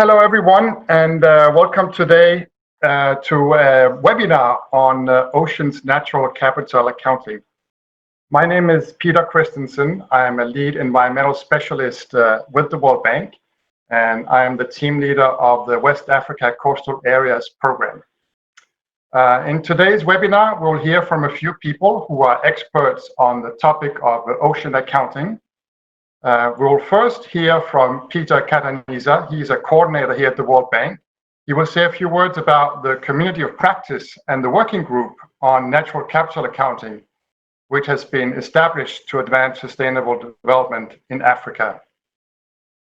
Hello, everyone, and welcome today to a webinar on Ocean's Natural Capital Accounting. My name is Peter Christensen. I am a lead environmental specialist with the World Bank, and I am the team leader of the West Africa Coastal Areas Program. In today's webinar, we'll hear from a few people who are experts on the topic of ocean accounting. We'll first hear from Peter Cataniza. He's a coordinator here at the World Bank. He will say a few words about the community of practice and the working group on natural capital accounting, which has been established to advance sustainable development in Africa.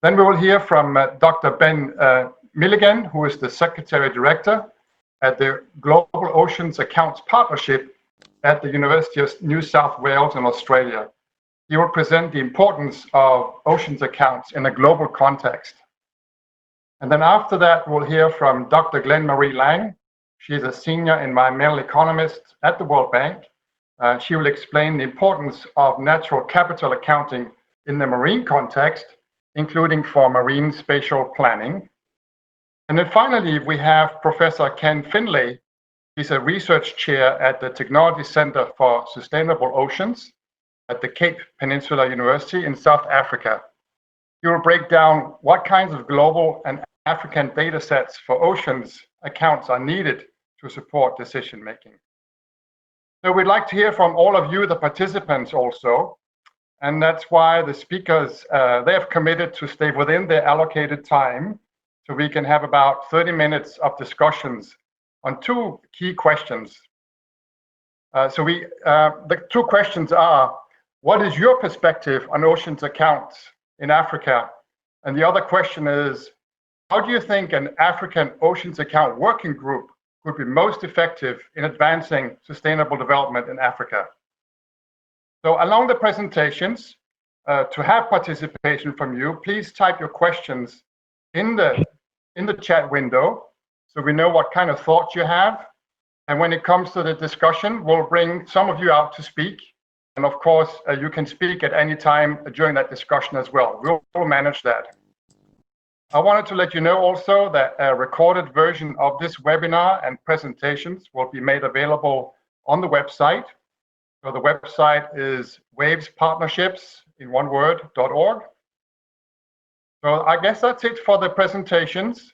Then we will hear from Dr. Ben Milligan, who is the Secretary Director at the Global Oceans Accounts Partnership at the University of New South Wales in Australia. He will present the importance of oceans accounts in a global context. And then after that, we'll hear from Dr. Glenn Marie Lang. She is a senior environmental economist at the World Bank. She will explain the importance of natural capital accounting in the marine context, including for marine spatial planning. And then finally, we have Professor Ken Finlay. He's a research chair at the Technology Center for Sustainable Oceans at the Cape Peninsula University in South Africa. He will break down what kinds of global and African data sets for oceans accounts are needed to support decision making. So we'd like to hear from all of you, the participants also, and that's why the speakers, they have committed to stay within their allocated time so we can have about 30 minutes of discussions on two key questions. The two questions are, what is your perspective on oceans accounts in Africa? And the other question is, how do you think an African oceans account working group would be most effective in advancing sustainable development in Africa? So along the presentations, to have participation from you, please type your questions in the chat window so we know what kind of thoughts you have. And when it comes to the discussion, we'll bring some of you out to speak. And of course, you can speak at any time during that discussion as well. We'll manage that. I wanted to let you know also that a recorded version of this webinar and presentations will be made available on the website. So the website is wavespartnerships, in one word, .org. So I guess that's it for the presentations.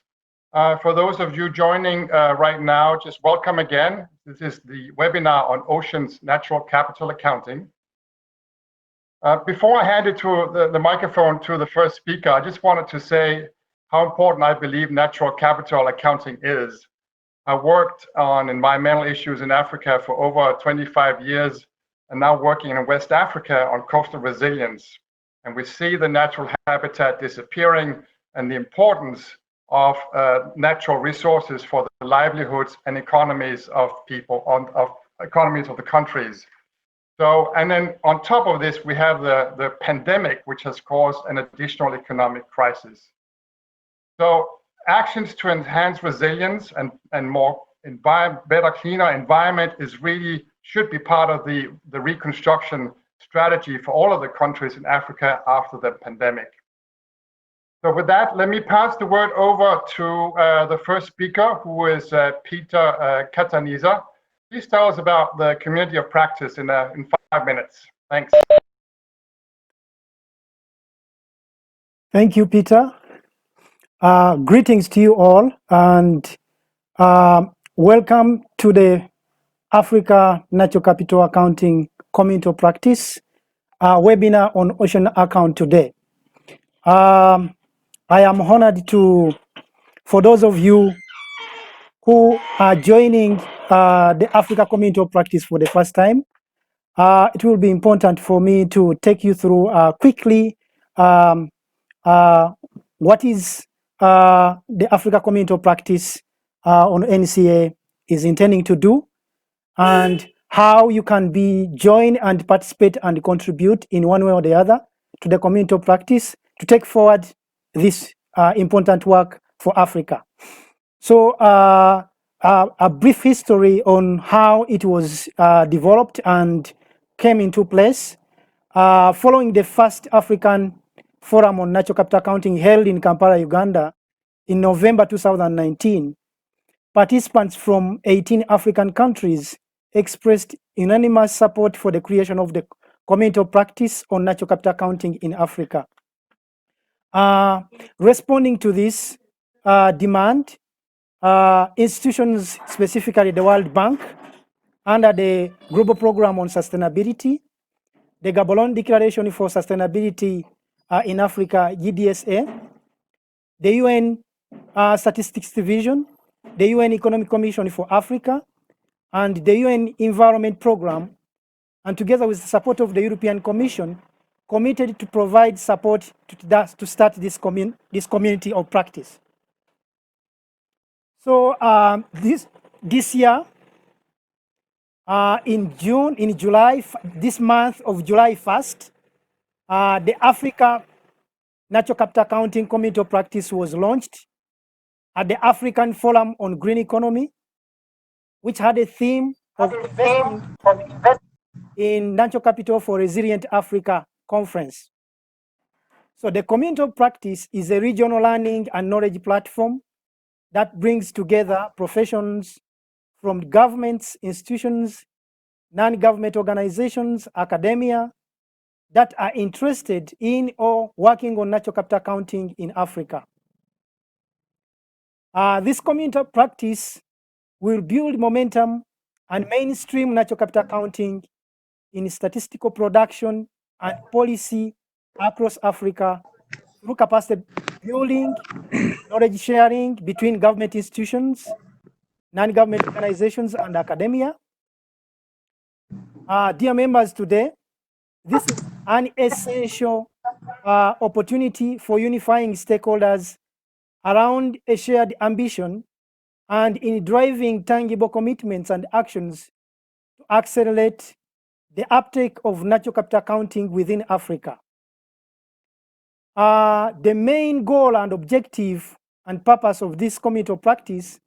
For those of you joining right now, just welcome again. This is the webinar on Ocean's Natural Capital Accounting. Before I hand it to the microphone to the first speaker, I just wanted to say how important I believe natural capital accounting is. I worked on environmental issues in Africa for over 25 years and now working in West Africa on coastal resilience. And we see the natural habitat disappearing and the importance of natural resources for the livelihoods and economies of people, economies of the countries. So, and then on top of this, we have the pandemic, which has caused an additional economic crisis. So actions to enhance resilience and more better, cleaner environment should be part of the reconstruction strategy for all of the countries in Africa after the pandemic. So with that, let me pass the word over to the first speaker, who is Peter Cataniza. Please tell us about the community of practice in 5 minutes. Thanks. Thank you, Peter. Greetings to you all, and welcome to the Africa Natural Capital Accounting Community of Practice webinar on ocean account today. I am honored for those of you who are joining the Africa Community of Practice for the first time, it will be important for me to take you through quickly what is the Africa Community of Practice on NCA is intending to do, and how you can join and participate and contribute in one way or the other to the community of practice to take forward this important work for Africa. So a brief history on how it was developed and came into place following the first African Forum on Natural Capital Accounting held in Kampala, Uganda in November 2019, participants from 18 African countries expressed unanimous support for the creation of the Community of Practice on Natural Capital Accounting in Africa. Responding to this demand, institutions, specifically the World Bank, under the Global Program on Sustainability, the Gaborone Declaration for Sustainability in Africa, GDSA, the UN Statistics Division, the UN Economic Commission for Africa, and the UN Environment Program, and together with the support of the European Commission, committed to provide support to start this community of practice. So this year, in July, this month of July 1st, the Africa Natural Capital Accounting Community of Practice was launched at the African Forum on Green Economy, which had a theme of investing in natural capital for resilient Africa conference. So the Community of Practice is a regional learning and knowledge platform that brings together professions from governments, institutions, non-government organizations, academia, that are interested in or working on natural capital accounting in Africa. This community of practice will build momentum and mainstream natural capital accounting in statistical production and policy across Africa through capacity building, knowledge sharing between government institutions, non-government organizations, and academia. Dear members, today, this is an essential opportunity for unifying stakeholders around a shared ambition and in driving tangible commitments and actions to accelerate the uptake of natural capital accounting within Africa. The main goal and objective and purpose of this community of practice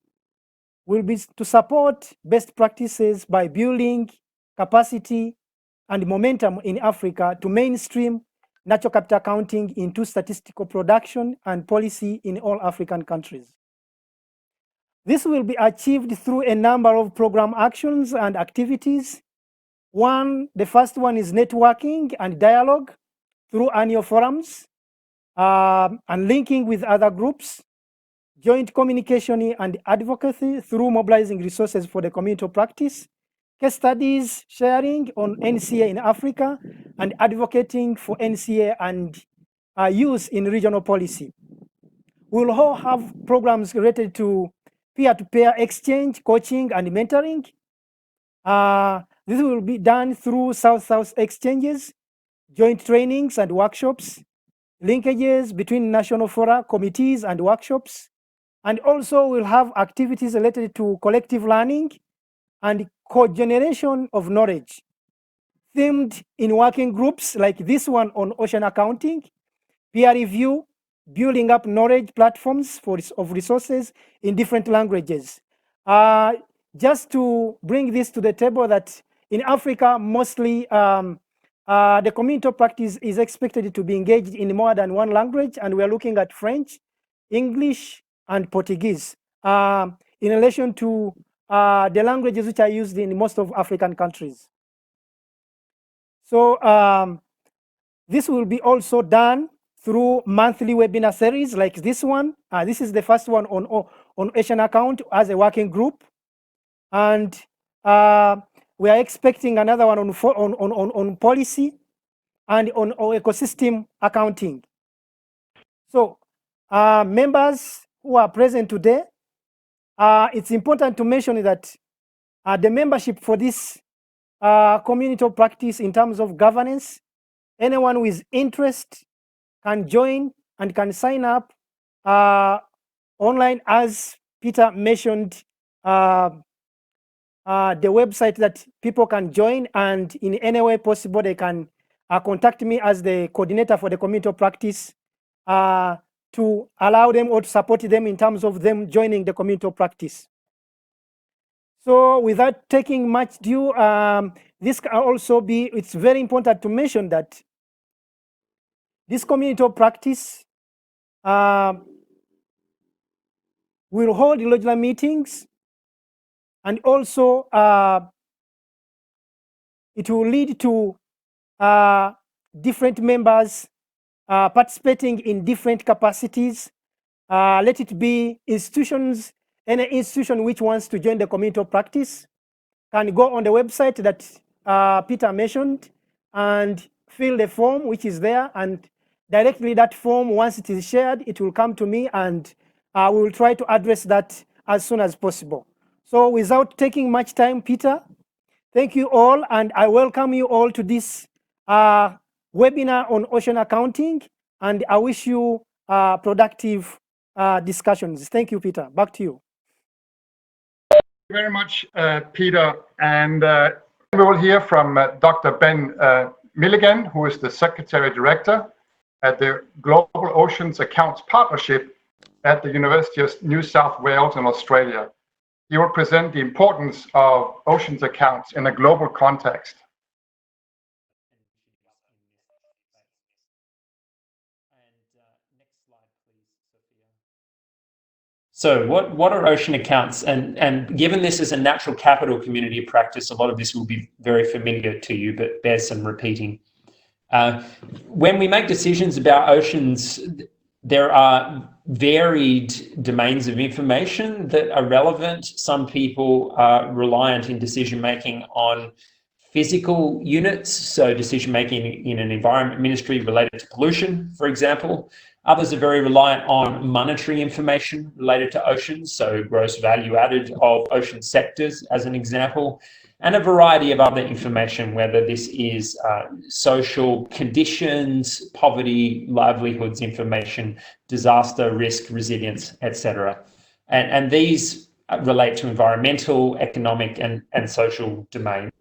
will be to support best practices by building capacity and momentum in Africa to mainstream natural capital accounting into statistical production and policy in all African countries. This will be achieved through a number of program actions and activities. The first one is networking and dialogue through annual forums and linking with other groups, joint communication and advocacy through mobilizing resources for the community of practice, case studies sharing on NCA in Africa, and advocating for NCA and use in regional policy. We'll all have programs related to peer-to-peer exchange, coaching, and mentoring. This will be done through South-South exchanges, joint trainings and workshops, linkages between national fora, committees, and workshops. And also we'll have activities related to collective learning and co-generation of knowledge, themed in working groups like this one on ocean accounting, peer review, building up knowledge platforms of resources in different languages. Just to bring this to the table, that in Africa, mostly the community of practice is expected to be engaged in more than one language, and we're looking at French, English, and Portuguese in relation to the languages which are used in most of African countries. So this will be also done through monthly webinar series like this one. This is the first one on Asian account as a working group. And we are expecting another one on policy and on ecosystem accounting. So members who are present today, it's important to mention that the membership for this community of practice in terms of governance, anyone with interest can join and can sign up online, as Peter mentioned, the website that people can join, and in any way possible they can contact me as the coordinator for the community of practice to allow them or to support them in terms of them joining the community of practice. So without taking much due, this can also be, it's very important to mention that this community of practice We'll hold regular meetings, and also it will lead to different members participating in different capacities. Let it be institutions, any institution which wants to join the community of practice can go on the website that Peter mentioned and fill the form which is there, and directly that form, once it is shared, it will come to me, and we will try to address that as soon as possible. So without taking much time, Peter, thank you all, and I welcome you all to this webinar on ocean accounting, and I wish you productive discussions. Thank you, Peter. Back to you. Thank you very much, Peter. And we will hear from Dr. Ben Milligan, who is the Secretary Director at the Global Oceans Accounts Partnership at the University of New South Wales in Australia. He will present the importance of oceans accounts in a global context. So what are ocean accounts? And given this is a natural capital community of practice, a lot of this will be very familiar to you, but bears some repeating. When we make decisions about oceans, there are varied domains of information that are relevant. Some people are reliant in decision-making on physical units, so decision-making in an environment ministry related to pollution, for example. Others are very reliant on monetary information related to oceans, so gross value added of ocean sectors, as an example, and a variety of other information, whether this is social conditions, poverty, livelihoods information, disaster risk, resilience, etc. And these relate to environmental, economic, and social domains.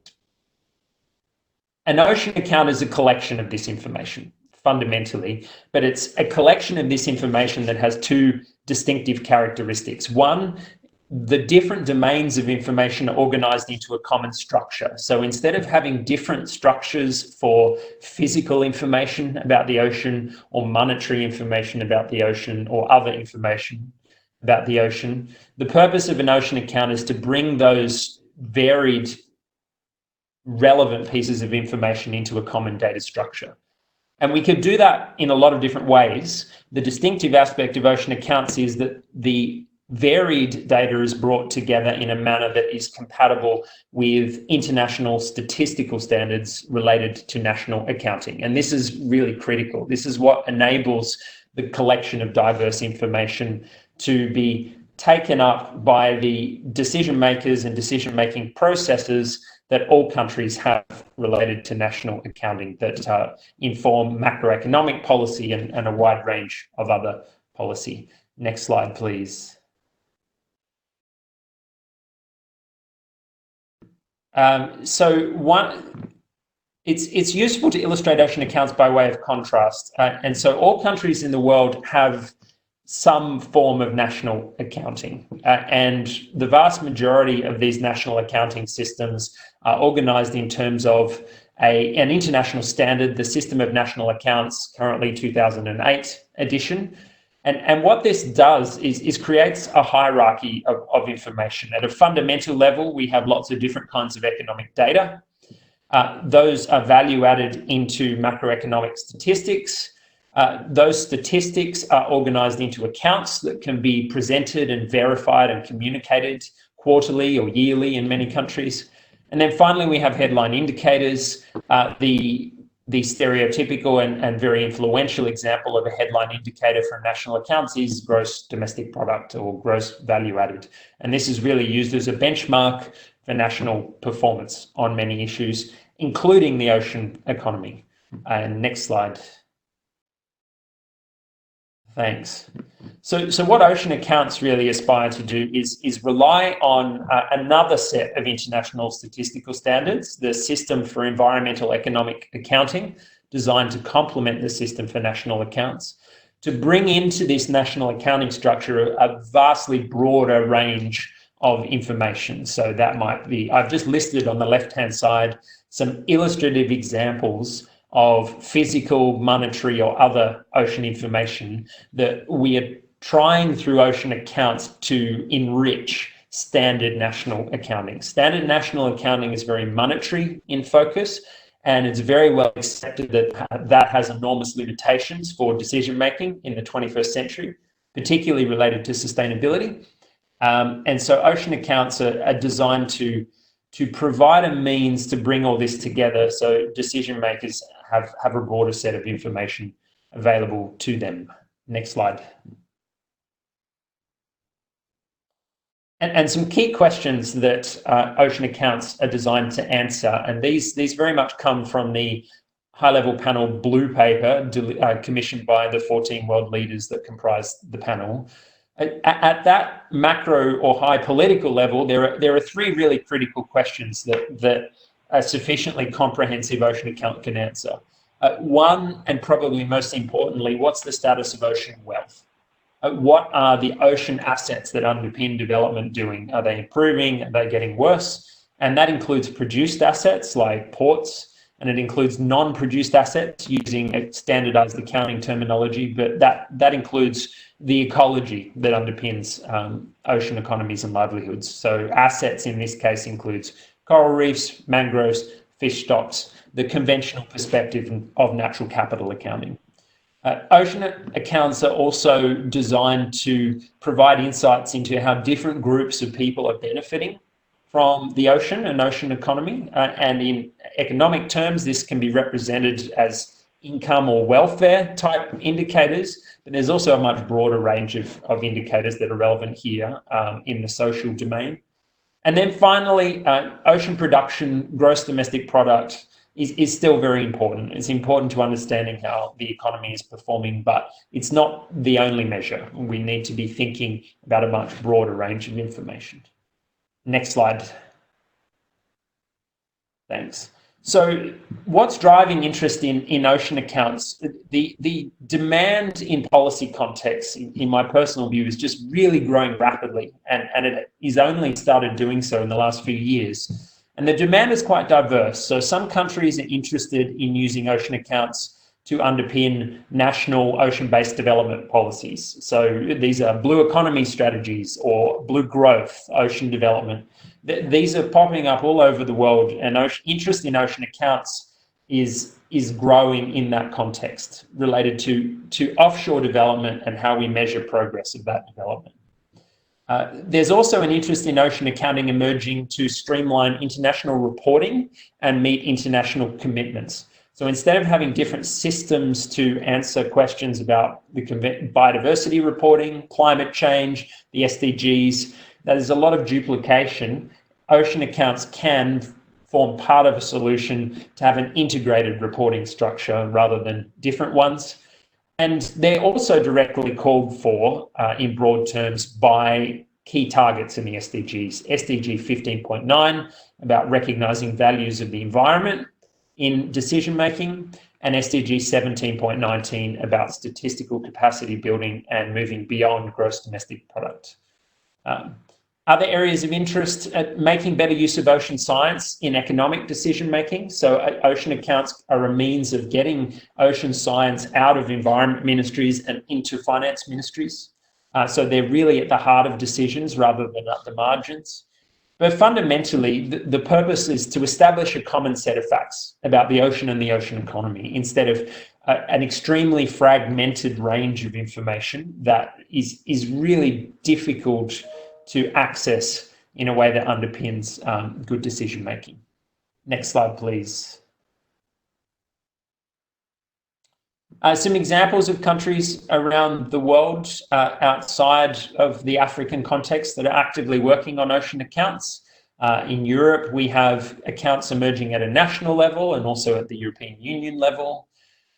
An ocean account is a collection of this information, fundamentally, but it's a collection of this information that has two distinctive characteristics. One, the different domains of information are organized into a common structure. So instead of having different structures for physical information about the ocean, or monetary information about the ocean, or other information about the ocean, the purpose of an ocean account is to bring those varied relevant pieces of information into a common data structure. And we could do that in a lot of different ways. The distinctive aspect of ocean accounts is that the varied data is brought together in a manner that is compatible with international statistical standards related to national accounting. And this is really critical. This is what enables the collection of diverse information to be taken up by the decision makers and decision-making processes that all countries have related to national accounting that inform macroeconomic policy and a wide range of other policy. Next slide, please. It's useful to illustrate ocean accounts by way of contrast. And so all countries in the world have some form of national accounting. And the vast majority of these national accounting systems are organized in terms of an international standard, the System of National Accounts, currently 2008 edition. And what this does is creates a hierarchy of information. At a fundamental level, we have lots of different kinds of economic data. Those are value added into macroeconomic statistics. Those statistics are organized into accounts that can be presented and verified and communicated quarterly or yearly in many countries. And then finally, we have headline indicators. The stereotypical and very influential example of a headline indicator for national accounts is gross domestic product or gross value added. And this is really used as a benchmark for national performance on many issues, including the ocean economy. And next slide. Thanks. So what ocean accounts really aspire to do is rely on another set of international statistical standards, the System for Environmental Economic Accounting, designed to complement the System for National Accounts, to bring into this national accounting structure a vastly broader range of information. So that might be, I've just listed on the left-hand side some illustrative examples of physical, monetary, or other ocean information that we are trying through ocean accounts to enrich standard national accounting. Standard national accounting is very monetary in focus, and it's very well accepted that that has enormous limitations for decision making in the 21st century, particularly related to sustainability. And so ocean accounts are designed to provide a means to bring all this together so decision makers have a broader set of information available to them. Next slide. And some key questions that ocean accounts are designed to answer, and these very much come from the high-level panel blue paper commissioned by the 14 world leaders that comprise the panel. At that macro or high political level, there are three really critical questions that a sufficiently comprehensive ocean account can answer. One, and probably most importantly, what's the status of ocean wealth? What are the ocean assets that underpin development doing? Are they improving? Are they getting worse? And that includes produced assets like ports, and it includes non-produced assets using a standardized accounting terminology, but that includes the ecology that underpins ocean economies and livelihoods. So assets in this case includes coral reefs, mangroves, fish stocks, the conventional perspective of natural capital accounting. Ocean accounts are also designed to provide insights into how different groups of people are benefiting from the ocean and ocean economy. And in economic terms, this can be represented as income or welfare type indicators, but there's also a much broader range of indicators that are relevant here in the social domain. And then finally, ocean production, gross domestic product, is still very important. It's important to understanding how the economy is performing, but it's not the only measure. We need to be thinking about a much broader range of information. Next slide. Thanks. So what's driving interest in ocean accounts? The demand in policy context, in my personal view, is just really growing rapidly, and it is only started doing so in the last few years. And the demand is quite diverse. So some countries are interested in using ocean accounts to underpin national ocean-based development policies. So these are blue economy strategies or blue growth, ocean development. These are popping up all over the world, and interest in ocean accounts is growing in that context related to offshore development and how we measure progress of that development. There's also an interest in ocean accounting emerging to streamline international reporting and meet international commitments. So instead of having different systems to answer questions about the biodiversity reporting, climate change, the SDGs, there's a lot of duplication. Ocean accounts can form part of a solution to have an integrated reporting structure rather than different ones. And they're also directly called for, in broad terms, by key targets in the SDGs. SDG 15.9, about recognising values of the environment in decision-making, and SDG 17.19, about statistical capacity building and moving beyond gross domestic product. Other areas of interest, making better use of ocean science in economic decision-making. So ocean accounts are a means of getting ocean science out of environment ministries and into finance ministries. So they're really at the heart of decisions rather than at the margins. But fundamentally, the purpose is to establish a common set of facts about the ocean and the ocean economy instead of an extremely fragmented range of information that is really difficult to access in a way that underpins good decision making. Next slide, please. Some examples of countries around the world outside of the African context that are actively working on ocean accounts. In Europe, we have accounts emerging at a national level and also at the European Union level.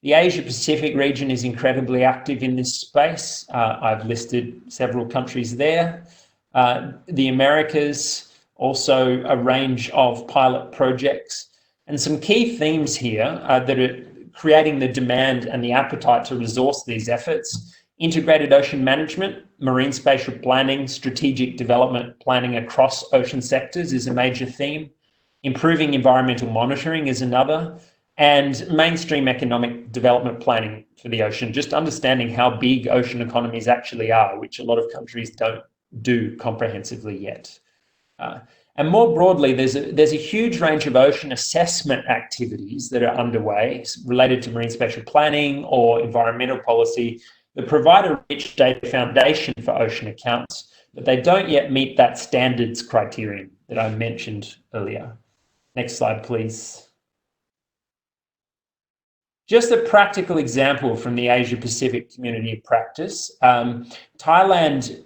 The Asia Pacific region is incredibly active in this space. I've listed several countries there. The Americas, also a range of pilot projects, and some key themes here that are creating the demand and the appetite to resource these efforts. Integrated ocean management, marine spatial planning, strategic development planning across ocean sectors is a major theme. Improving environmental monitoring is another. and mainstream economic development planning for the ocean, just understanding how big ocean economies actually are, which a lot of countries don't do comprehensively yet. And more broadly, there's a huge range of ocean assessment activities that are underway related to marine spatial planning or environmental policy that provide a rich data foundation for ocean accounts, but they don't yet meet that standards criterion that I mentioned earlier. Next slide, please. Just a practical example from the Asia Pacific community of practice. Thailand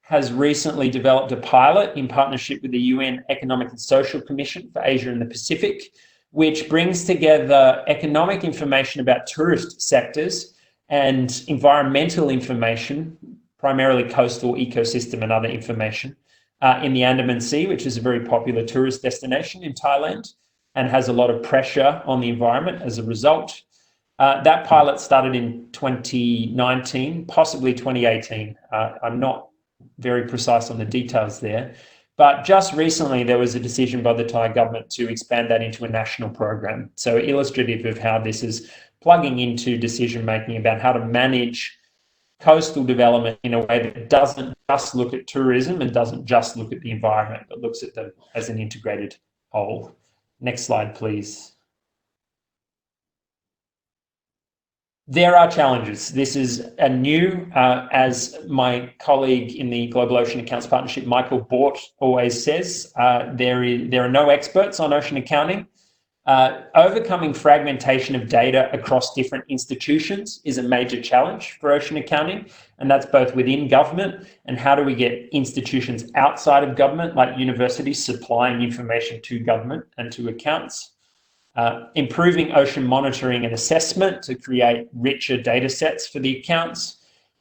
has recently developed a pilot in partnership with the UN Economic and Social Commission for Asia and the Pacific, which brings together economic information about tourist sectors and environmental information, primarily coastal ecosystem and other information, in the Andaman Sea, which is a very popular tourist destination in Thailand and has a lot of pressure on the environment as a result. That pilot started in 2019, possibly 2018. I'm not very precise on the details there, but just recently there was a decision by the Thai government to expand that into a national program. So illustrative of how this is plugging into decision making about how to manage coastal development in a way that doesn't just look at tourism and doesn't just look at the environment, but looks at them as an integrated whole. Next slide, please. There are challenges. This is a new, as my colleague in the Global Ocean Accounts Partnership, Michael Bort, always says, there are no experts on ocean accounting. Overcoming fragmentation of data across different institutions is a major challenge for ocean accounting, and that's both within government and how do we get institutions outside of government, like universities, supplying information to government and to accounts. Improving ocean monitoring and assessment to create richer data sets for the accounts.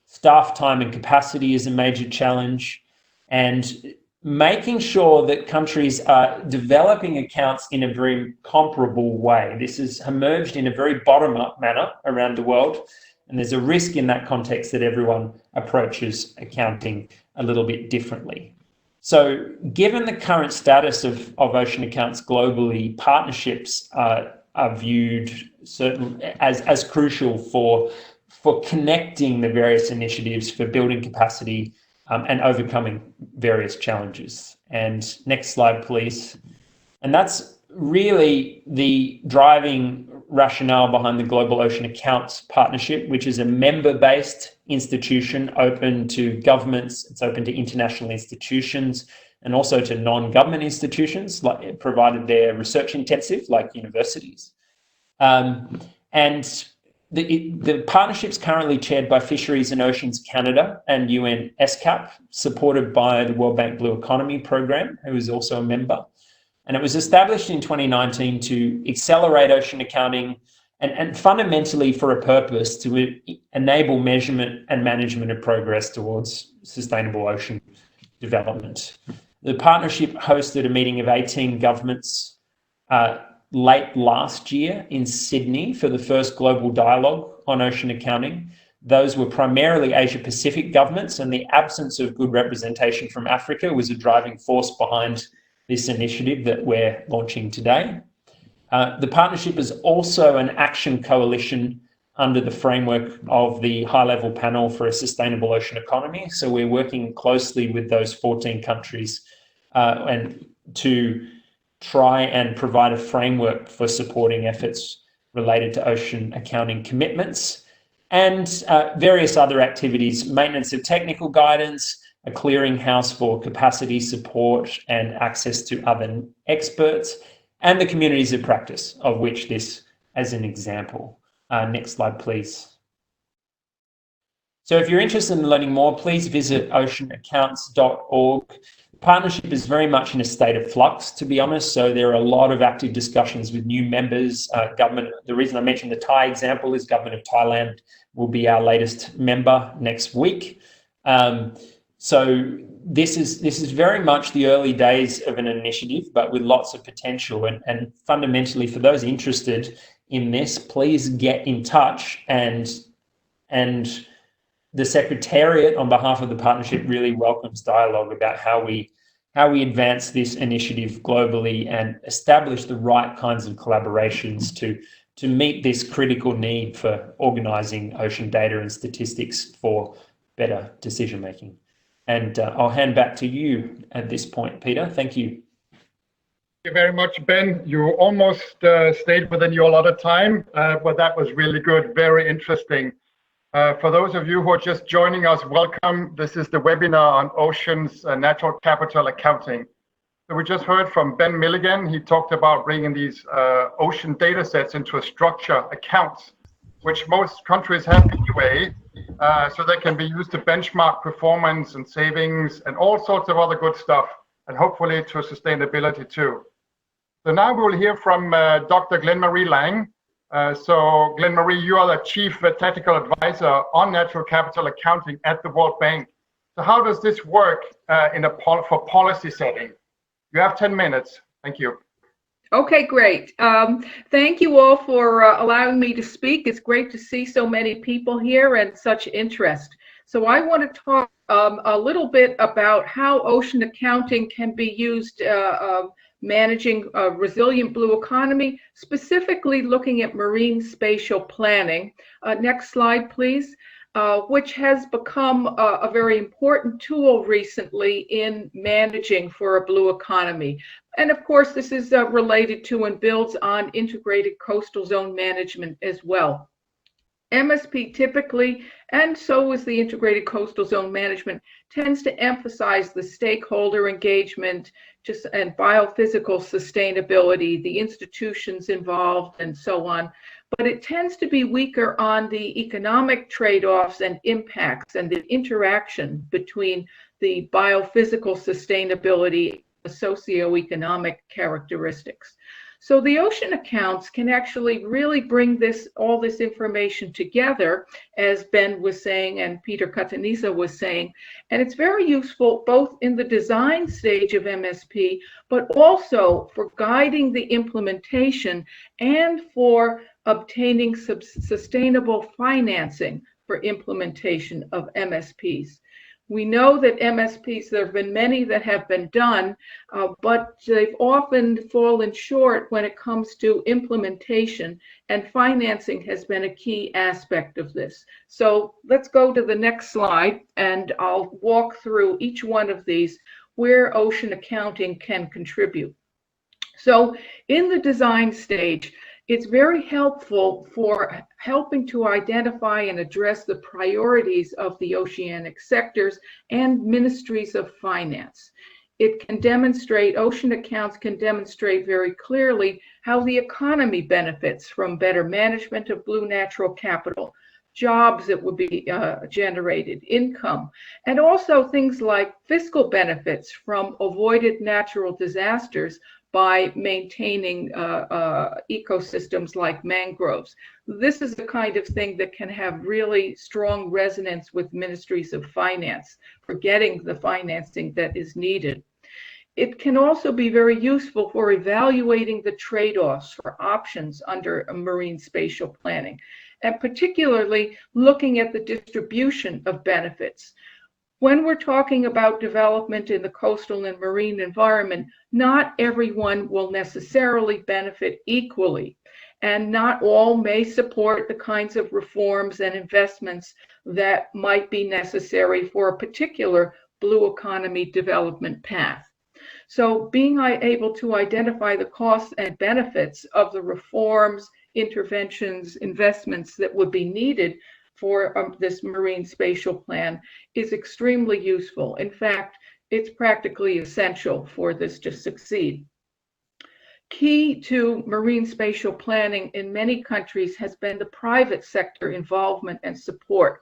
Staff time and capacity is a major challenge, and making sure that countries are developing accounts in a very comparable way. This has emerged in a very bottom-up manner around the world, and there's a risk in that context that everyone approaches accounting a little bit differently. So given the current status of ocean accounts globally, partnerships are viewed as crucial for connecting the various initiatives, for building capacity and overcoming various challenges. And next slide, please. And that's really the driving rationale behind the Global Ocean Accounts Partnership, which is a member-based institution open to governments, it's open to international institutions, and also to non-government institutions, provided they're research intensive, like universities. And the partnership's currently chaired by Fisheries and Oceans Canada and UN SCAP, supported by the World Bank Blue Economy Program, who is also a member. And it was established in 2019 to accelerate ocean accounting and fundamentally for a purpose to enable measurement and management of progress towards sustainable ocean development. The partnership hosted a meeting of 18 governments late last year in Sydney for the first global dialogue on ocean accounting. Those were primarily Asia Pacific governments, and the absence of good representation from Africa was a driving force behind this initiative that we're launching today. The partnership is also an action coalition under the framework of the high-level panel for a sustainable ocean economy. So we're working closely with those 14 countries and to try and provide a framework for supporting efforts related to ocean accounting commitments and various other activities, maintenance of technical guidance, a clearinghouse for capacity support and access to other experts, and the communities of practice, of which this as an example. Next slide, please. So if you're interested in learning more, please visit oceanaccounts.org. The partnership is very much in a state of flux, to be honest. So there are a lot of active discussions with new members, government. The reason I mentioned the Thai example is government of Thailand will be our latest member next week. So this is very much the early days of an initiative, but with lots of potential. And fundamentally, for those interested in this, please get in touch. And the Secretariat, on behalf of the partnership, really welcomes dialogue about how we advance this initiative globally and establish the right kinds of collaborations to to meet this critical need for organising ocean data and statistics for better decision making. And I'll hand back to you at this point, Peter. Thank you. Thank you very much, Ben. You almost stayed within your allotted time, but that was really good, very interesting. For those of you who are just joining us, welcome. This is the webinar on Oceans Natural Capital Accounting. So we just heard from Ben Milligan. He talked about bringing these ocean data sets into a structure accounts, which most countries have anyway, so they can be used to benchmark performance and savings and all sorts of other good stuff, and hopefully to sustainability too. So now we'll hear from Dr. Glenn-Marie Lang. So Glenn-Marie, you are the Chief Technical Advisor on Natural Capital Accounting at the World Bank. So how does this work for policy setting? You have 10 minutes. Thank you. Okay, great. Thank you all for allowing me to speak. It's great to see so many people here and such interest. So I want to talk a little bit about how ocean accounting can be used managing a resilient blue economy, specifically looking at marine spatial planning. Next slide, please. Which has become a very important tool recently in managing for a blue economy. And of course, this is related to and builds on integrated coastal zone management as well. MSP typically, and so is the integrated coastal zone management, tends to emphasize the stakeholder engagement and biophysical sustainability, the institutions involved, and so on. But it tends to be weaker on the economic trade-offs and impacts and the interaction between the biophysical sustainability and socioeconomic characteristics. So the ocean accounts can actually really bring all this information together, as Ben was saying and Peter Cataniza was saying, and it's very useful both in the design stage of MSP, but also for guiding the implementation and for obtaining sustainable financing for implementation of MSPs. We know that MSPs, there have been many that have been done, but they've often fallen short when it comes to implementation, and financing has been a key aspect of this. So let's go to the next slide, and I'll walk through each one of these where ocean accounting can contribute. So in the design stage, it's very helpful for helping to identify and address the priorities of the oceanic sectors and ministries of finance. It can demonstrate, ocean accounts can demonstrate very clearly how the economy benefits from better management of blue natural capital, jobs that would be generated, income, and also things like fiscal benefits from avoided natural disasters by maintaining ecosystems like mangroves. This is the kind of thing that can have really strong resonance with ministries of finance for getting the financing that is needed. It can also be very useful for evaluating the trade-offs for options under marine spatial planning, and particularly looking at the distribution of benefits. When we're talking about development in the coastal and marine environment, not everyone will necessarily benefit equally, and not all may support the kinds of reforms and investments that might be necessary for a particular blue economy development path. So being able to identify the costs and benefits of the reforms, interventions, investments that would be needed for this marine spatial plan is extremely useful. In fact, it's practically essential for this to succeed. Key to marine spatial planning in many countries has been the private sector involvement and support.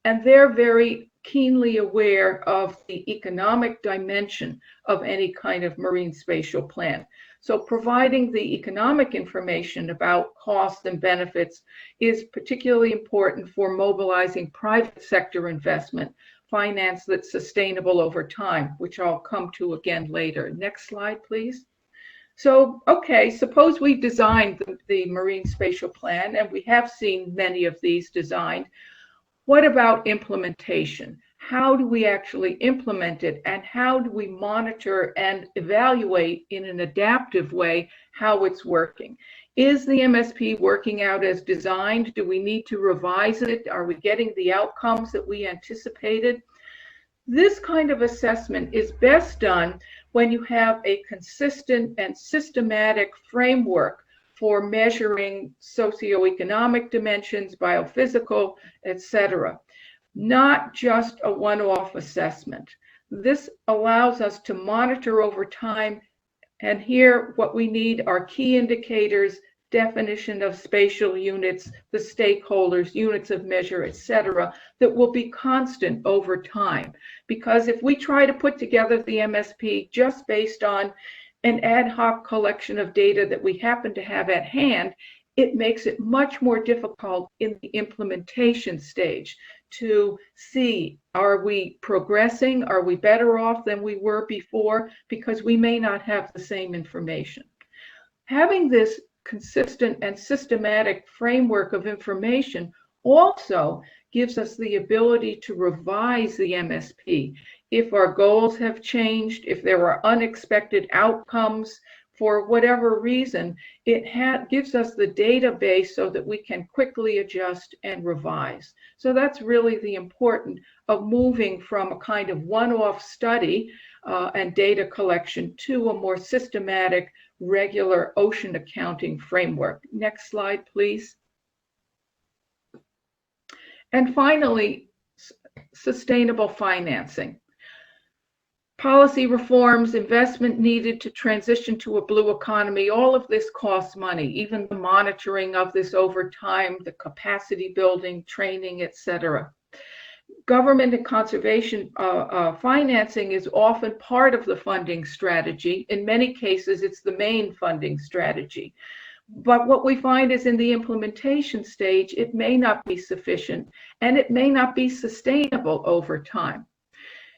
And they're very keenly aware of the economic dimension of any kind of marine spatial plan. So providing the economic information about costs and benefits is particularly important for mobilizing private sector investment, finance that's sustainable over time, which I'll come to again later. Next slide, please. So, okay, suppose we designed the marine spatial plan, and we have seen many of these designed. What about implementation? how do we actually implement it, and how do we monitor and evaluate in an adaptive way how it's working? Is the MSP working out as designed? Do we need to revise it? Are we getting the outcomes that we anticipated? This kind of assessment is best done when you have a consistent and systematic framework for measuring socioeconomic dimensions, biophysical, etc., not just a one-off assessment. This allows us to monitor over time, and here what we need are key indicators, definition of spatial units, the stakeholders, units of measure, etc., that will be constant over time. Because if we try to put together the MSP just based on an ad hoc collection of data that we happen to have at hand, it makes it much more difficult in the implementation stage to see, are we progressing? Are we better off than we were before? Because we may not have the same information. Having this consistent and systematic framework of information also gives us the ability to revise the MSP. If our goals have changed, if there are unexpected outcomes, for whatever reason, it gives us the database so that we can quickly adjust and revise. So that's really the important of moving from a kind of one-off study and data collection to a more systematic, regular ocean accounting framework. Next slide, please. And finally, sustainable financing. Policy reforms, investment needed to transition to a blue economy, all of this costs money, even the monitoring of this over time, the capacity building, training, etc. Government and conservation financing is often part of the funding strategy. In many cases, it's the main funding strategy. But what we find is in the implementation stage, it may not be sufficient and it may not be sustainable over time.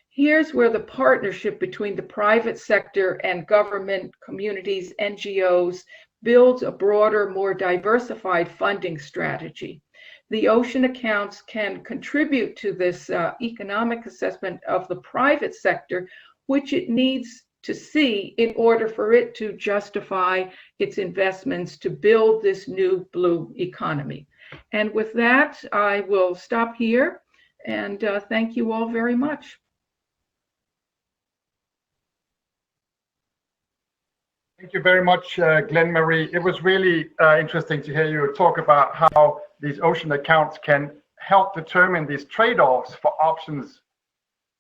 Here's where the partnership between the private sector and government, communities, NGOs builds a broader, more diversified funding strategy. The ocean accounts can contribute to this economic assessment of the private sector, which it needs to see in order for it to justify its investments to build this new blue economy. And with that, I will stop here and thank you all very much. Thank you very much, Glenn Marie. It was really interesting to hear you talk about how these ocean accounts can help determine these trade-offs for options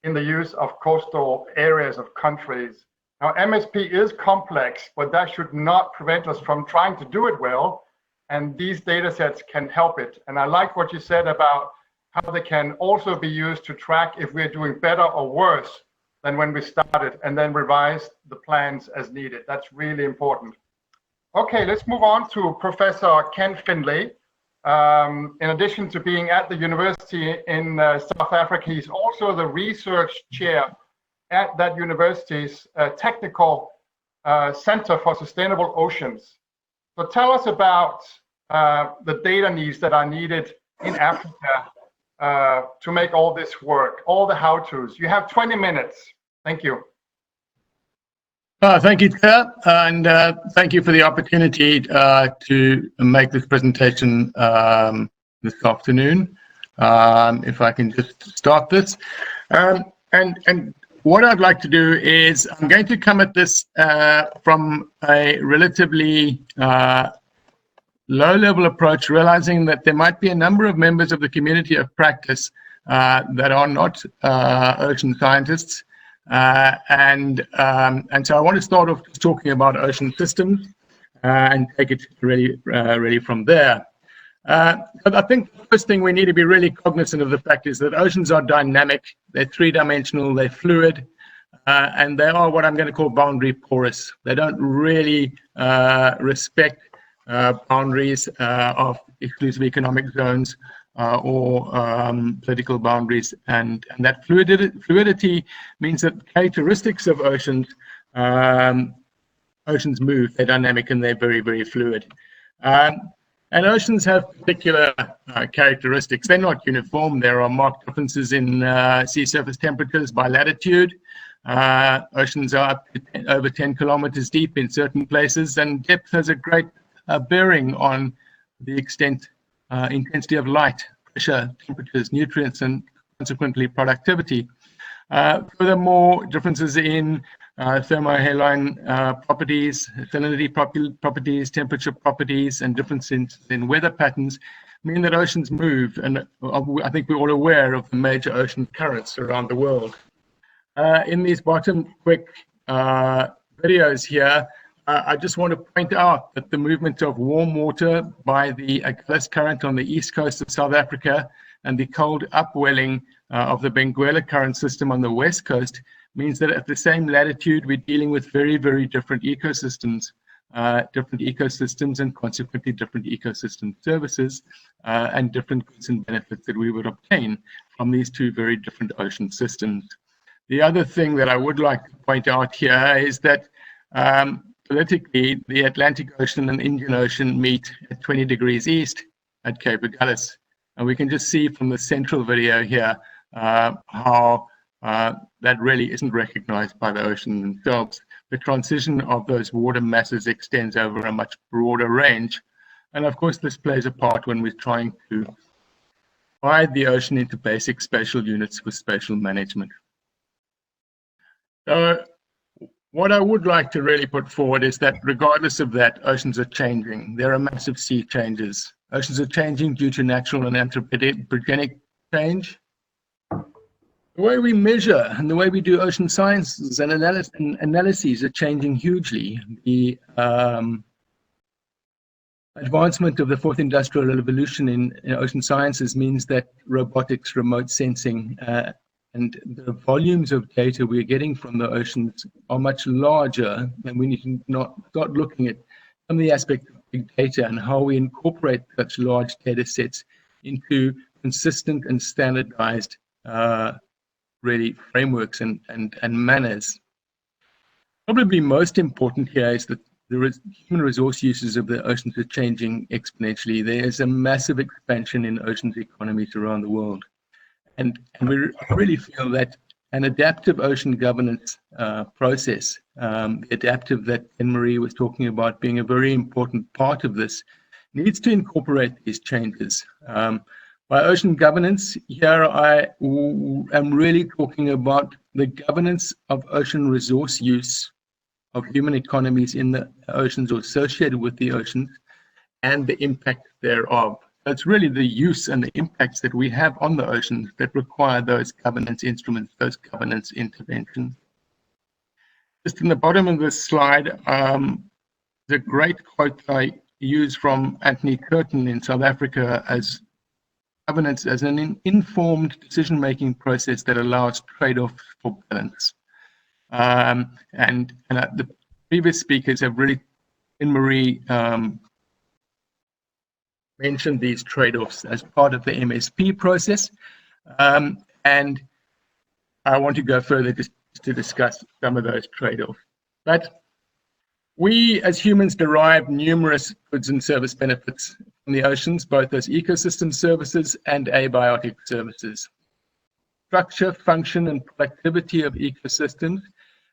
in the use of coastal areas of countries. Now, MSP is complex, but that should not prevent us from trying to do it well, and these data sets can help it. And I like what you said about how they can also be used to track if we're doing better or worse than when we started, and then revise the plans as needed. That's really important. Okay, let's move on to Professor Ken Finlay. In addition to being at the university in South Africa, he's also the research chair at that university's Technical Center for Sustainable Oceans. So tell us about the data needs that are needed in Africa to make all this work, all the how-tos. You have 20 minutes. Thank you. Thank you, Chair, and thank you for the opportunity to make this presentation this afternoon. If I can just start this. And what I'd like to do is I'm going to come at this from a relatively low-level approach, realizing that there might be a number of members of the community of practice that are not ocean scientists. And so I want to start off just talking about ocean systems and take it really from there. But I think the first thing we need to be really cognizant of the fact is that oceans are dynamic, they're three-dimensional, they're fluid, and they are what I'm going to call boundary porous. They don't really respect boundaries of exclusive economic zones or political boundaries, and that fluidity means that characteristics of oceans move, they're dynamic, and they're very, very fluid. And oceans have particular characteristics. They're not uniform. There are marked differences in sea surface temperatures by latitude. Oceans are up to over 10 kilometers deep in certain places, and depth has a great bearing on the extent, intensity of light, pressure, temperatures, nutrients, and consequently productivity. Furthermore, differences in thermohaline properties, salinity properties, temperature properties, and differences in weather patterns mean that oceans move. And I think we're all aware of the major ocean currents around the world. In these bottom quick videos here, I just want to point out that the movement of warm water by the Agulhas current on the east coast of South Africa and the cold upwelling of the Benguela current system on the west coast means that at the same latitude, we're dealing with very, very different ecosystems and consequently different ecosystem services and different goods and benefits that we would obtain from these two very different ocean systems. The other thing that I would like to point out here is that politically, the Atlantic Ocean and Indian Ocean meet at 20 degrees east at Cape Agulhas. And we can just see from the central video here how that really isn't recognized by the ocean themselves. The transition of those water masses extends over a much broader range. And of course, this plays a part when we're trying to divide the ocean into basic spatial units with spatial management. What I would like to really put forward is that regardless of that, oceans are changing. There are massive sea changes. Oceans are changing due to natural and anthropogenic change. The way we measure and the way we do ocean sciences and analyses are changing hugely. The advancement of the fourth industrial revolution in ocean sciences means that robotics, remote sensing, and the volumes of data we're getting from the oceans are much larger, and we need to start looking at some of the aspects of big data and how we incorporate such large data sets into consistent and standardized really frameworks and manners. Probably most important here is that the human resource uses of the oceans are changing exponentially. There is a massive expansion in oceans economies around the world. And we really feel that an adaptive ocean governance process, the adaptive that Anne-Marie was talking about being a very important part of this, needs to incorporate these changes. By ocean governance, here I am really talking about the governance of ocean resource use of human economies in the oceans or associated with the oceans and the impact thereof. It's really the use and the impacts that we have on the oceans that require those governance instruments, those governance interventions. Just in the bottom of this slide, the great quote I use from Anthony Curtin in South Africa as governance as an informed decision-making process that allows trade-off for balance. The previous speakers have really, Anne-Marie, mentioned these trade-offs as part of the MSP process. And I want to go further just to discuss some of those trade-offs. But we as humans derive numerous goods and service benefits from the oceans, both as ecosystem services and abiotic services. Structure, function, and productivity of ecosystems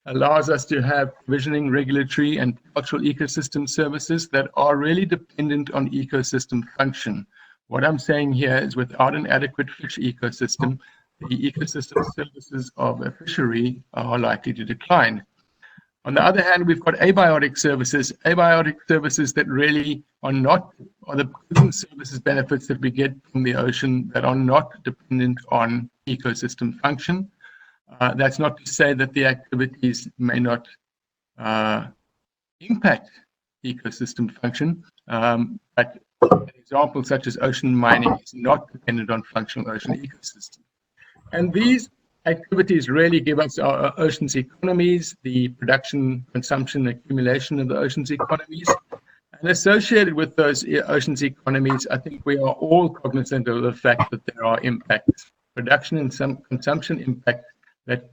allows us to have provisioning, regulatory, and cultural ecosystem services that are really dependent on ecosystem function. What I'm saying here is without an adequate fish ecosystem, the ecosystem services of a fishery are likely to decline. On the other hand, we've got abiotic services that really are the goods and services benefits that we get from the ocean that are not dependent on ecosystem function. That's not to say that the activities may not impact ecosystem function, but an example such as ocean mining is not dependent on functional ocean ecosystems. And these activities really give us our oceans economies, the production, consumption, accumulation of the oceans economies. And associated with those oceans economies, I think we are all cognizant of the fact that there are impacts, production and some consumption impact that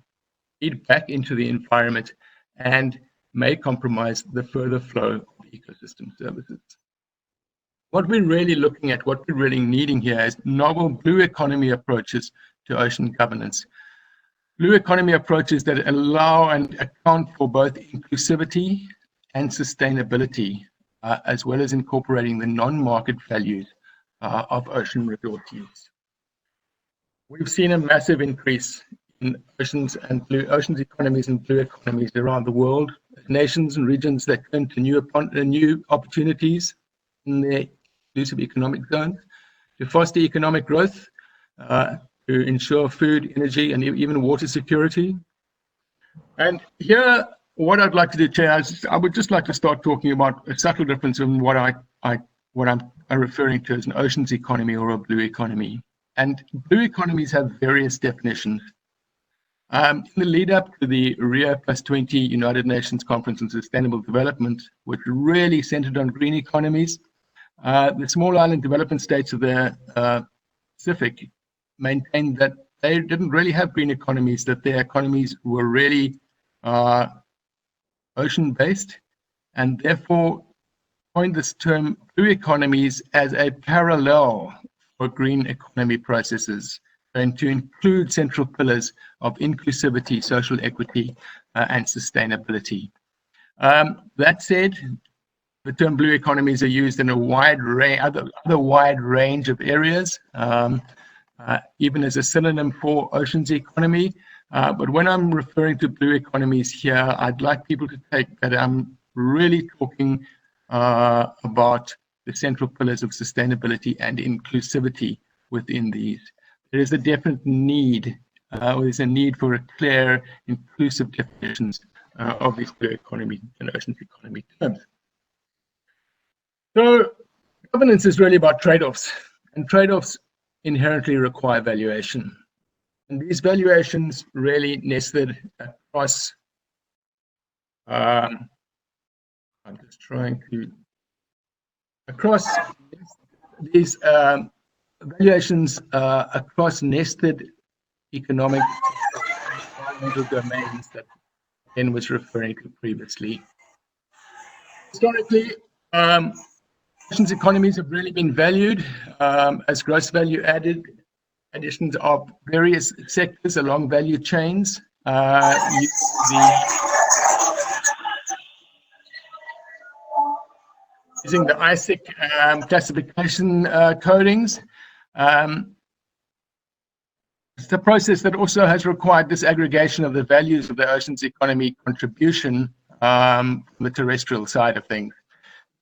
feed back into the environment and may compromise the further flow of ecosystem services. what we're really looking at, what we're really needing here is novel blue economy approaches to ocean governance. Blue economy approaches that allow and account for both inclusivity and sustainability, as well as incorporating the non-market values of ocean resources. We've seen a massive increase in oceans economies and blue economies around the world. Nations and regions that turn to new opportunities in their inclusive economic zones to foster economic growth, to ensure food, energy, and even water security. And here, what I'd like to do, Chair, is I would just like to start talking about a subtle difference in what I'm referring to as an oceans economy or a blue economy. And blue economies have various definitions. In the lead up to the Rio +20 United Nations Conference on Sustainable Development, which really centered on green economies, the small island development states of the Pacific maintained that they didn't really have green economies, that their economies were really ocean-based, and therefore coined this term blue economies as a parallel for green economy processes, and to include central pillars of inclusivity, social equity, and sustainability. That said, the term blue economies are used in a wide range of areas, even as a synonym for oceans economy. But when I'm referring to blue economies here, I'd like people to take that I'm really talking about the central pillars of sustainability and inclusivity within these. There is a definite need, there's a need for a clear, inclusive definitions of these blue economy and oceans economy terms. So governance is really about trade-offs, and trade-offs inherently require valuation. And these valuations really nested across, I'm just trying to, across these valuations across nested economic domains that Ken was referring to previously. Historically, oceans economies have really been valued as gross value added additions of various sectors along value chains. Using the ISIC classification codings. It's a process that also has required disaggregation of the values of the oceans economy contribution from the terrestrial side of things.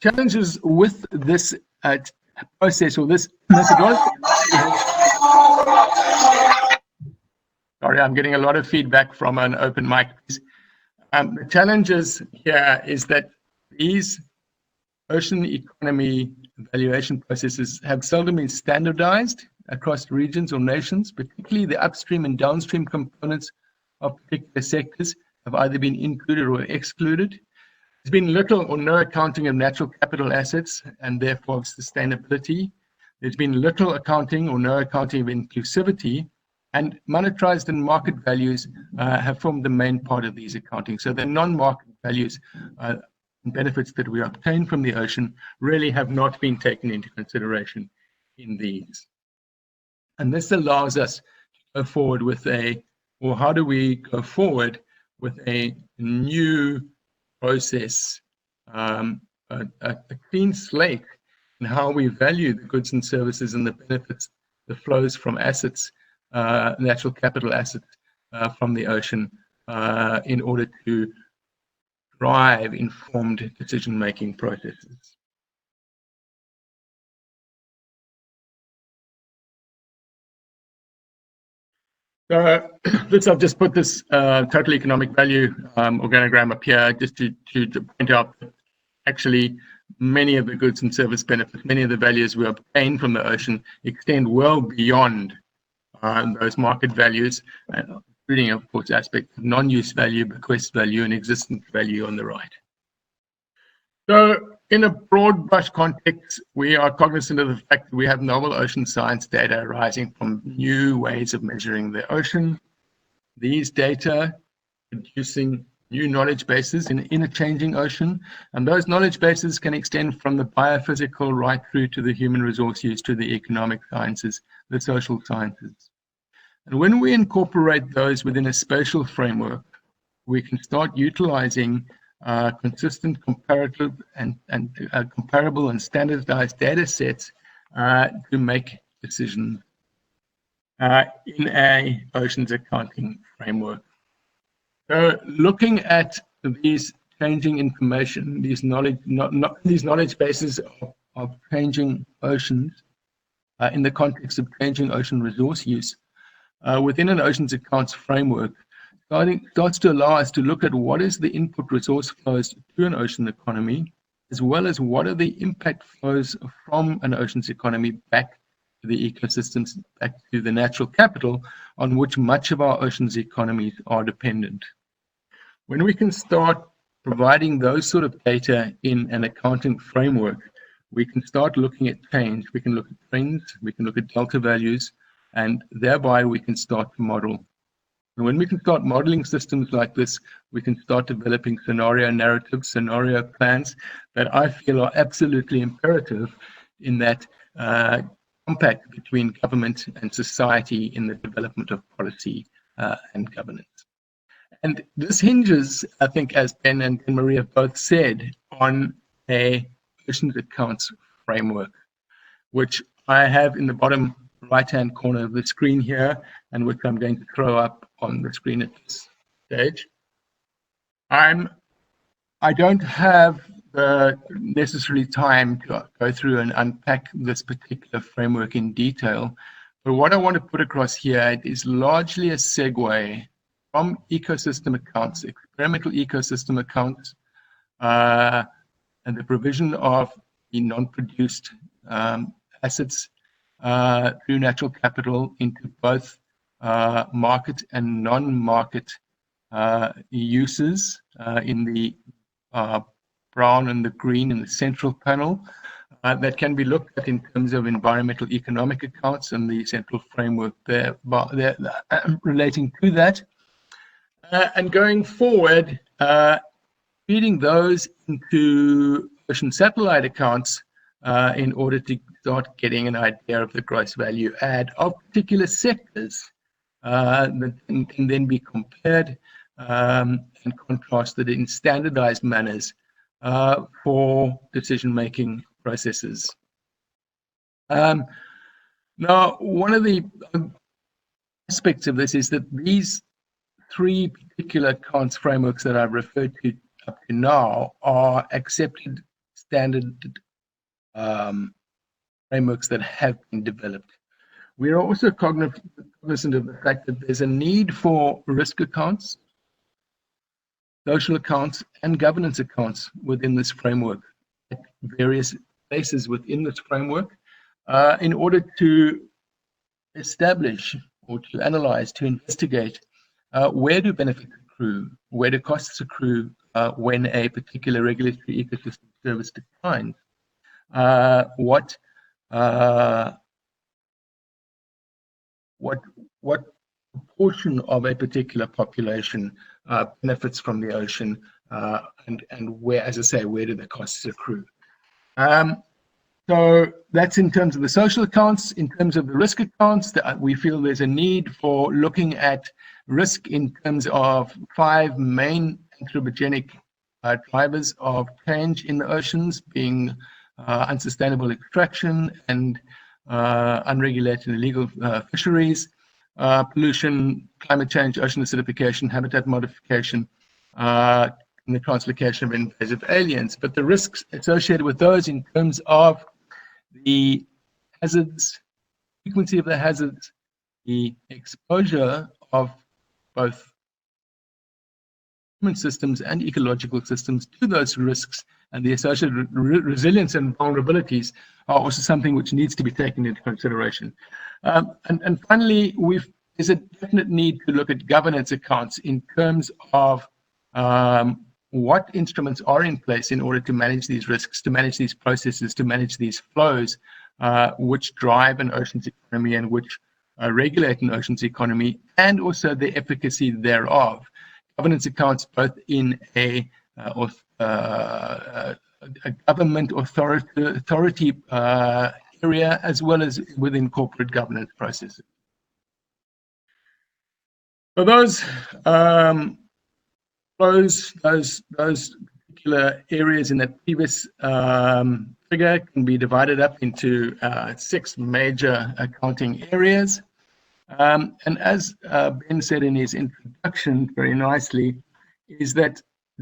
Challenges with this process or this methodology. Sorry, I'm getting a lot of feedback from an open mic. The challenges here is that these ocean economy valuation processes have seldom been standardized across regions or nations, particularly the upstream and downstream components of particular sectors have either been included or excluded. There's been little or no accounting of natural capital assets and therefore of sustainability. There's been little accounting or no accounting of inclusivity, and monetized and market values have formed the main part of these accounting. So the non-market values and benefits that we obtain from the ocean really have not been taken into consideration in these. And this allows us to go forward with how do we go forward with a new process, a clean slate in how we value the goods and services and the benefits, the flows from assets, natural capital assets from the ocean in order to drive informed decision-making processes. I've just put this total economic value organogram up here just to point out that actually many of the goods and service benefits, many of the values we obtain from the ocean extend well beyond those market values, including, of course, aspects of non-use value, bequest value, and existence value on the right. So in a broad brush context, we are cognizant of the fact that we have novel ocean science data arising from new ways of measuring the ocean. These data producing new knowledge bases in a changing ocean, and those knowledge bases can extend from the biophysical right through to the human resource use, to the economic sciences, the social sciences. And when we incorporate those within a spatial framework, we can start utilizing consistent, comparative, and comparable and standardized data sets to make decisions in a oceans accounting framework. So looking at these changing information, these knowledge bases of changing oceans in the context of changing ocean resource use within an oceans accounts framework, starts to allow us to look at what is the input resource flows to an ocean economy, as well as what are the impact flows from an oceans economy back to the ecosystems, back to the natural capital on which much of our oceans economies are dependent. When we can start providing those sort of data in an accounting framework, we can start looking at change, we can look at trends, we can look at delta values, and thereby we can start to model. And when we can start modeling systems like this, we can start developing scenario narratives, scenario plans that I feel are absolutely imperative in that compact between government and society in the development of policy and governance. And this hinges, I think, as Ben and Marie have both said, on a oceans accounts framework, which I have in the bottom right-hand corner of the screen here, and which I'm going to throw up on the screen at this stage. I don't have the necessary time to go through and unpack this particular framework in detail, but what I want to put across here is largely a segue from ecosystem accounts, experimental ecosystem accounts, and the provision of the non-produced assets through natural capital into both market and non-market uses in the brown and the green in the central panel that can be looked at in terms of environmental economic accounts and the central framework there relating to that. And going forward, feeding those into ocean satellite accounts in order to start getting an idea of the gross value add of particular sectors that can then be compared and contrasted in standardized manners for decision-making processes. Now, one of the aspects of this is that these three particular accounts frameworks that I've referred to up to now are accepted standard frameworks that have been developed. We are also cognizant of the fact that there's a need for risk accounts, social accounts, and governance accounts within this framework at various places within this framework in order to establish or to analyze, to investigate where do benefits accrue, where do costs accrue when a particular regulatory ecosystem service declines, what proportion of a particular population benefits from the ocean, and where, as I say, where do the costs accrue. So that's in terms of the social accounts. In terms of the risk accounts, we feel there's a need for looking at risk in terms of 5 main anthropogenic drivers of change in the oceans, being unsustainable extraction and unregulated illegal fisheries, pollution, climate change, ocean acidification, habitat modification, and the translocation of invasive aliens. But the risks associated with those in terms of the hazards, frequency of the hazards, the exposure of both human systems and ecological systems to those risks, and the associated resilience and vulnerabilities are also something which needs to be taken into consideration. And finally, there's a definite need to look at governance accounts in terms of what instruments are in place in order to manage these risks, to manage these processes, to manage these flows, which drive an oceans economy and which regulate an oceans economy, and also the efficacy thereof. governance accounts both in a government authority area as well as within corporate governance processes. So those particular areas in that previous figure can be divided up into 6 major accounting areas. And as Ben said in his introduction very nicely, is that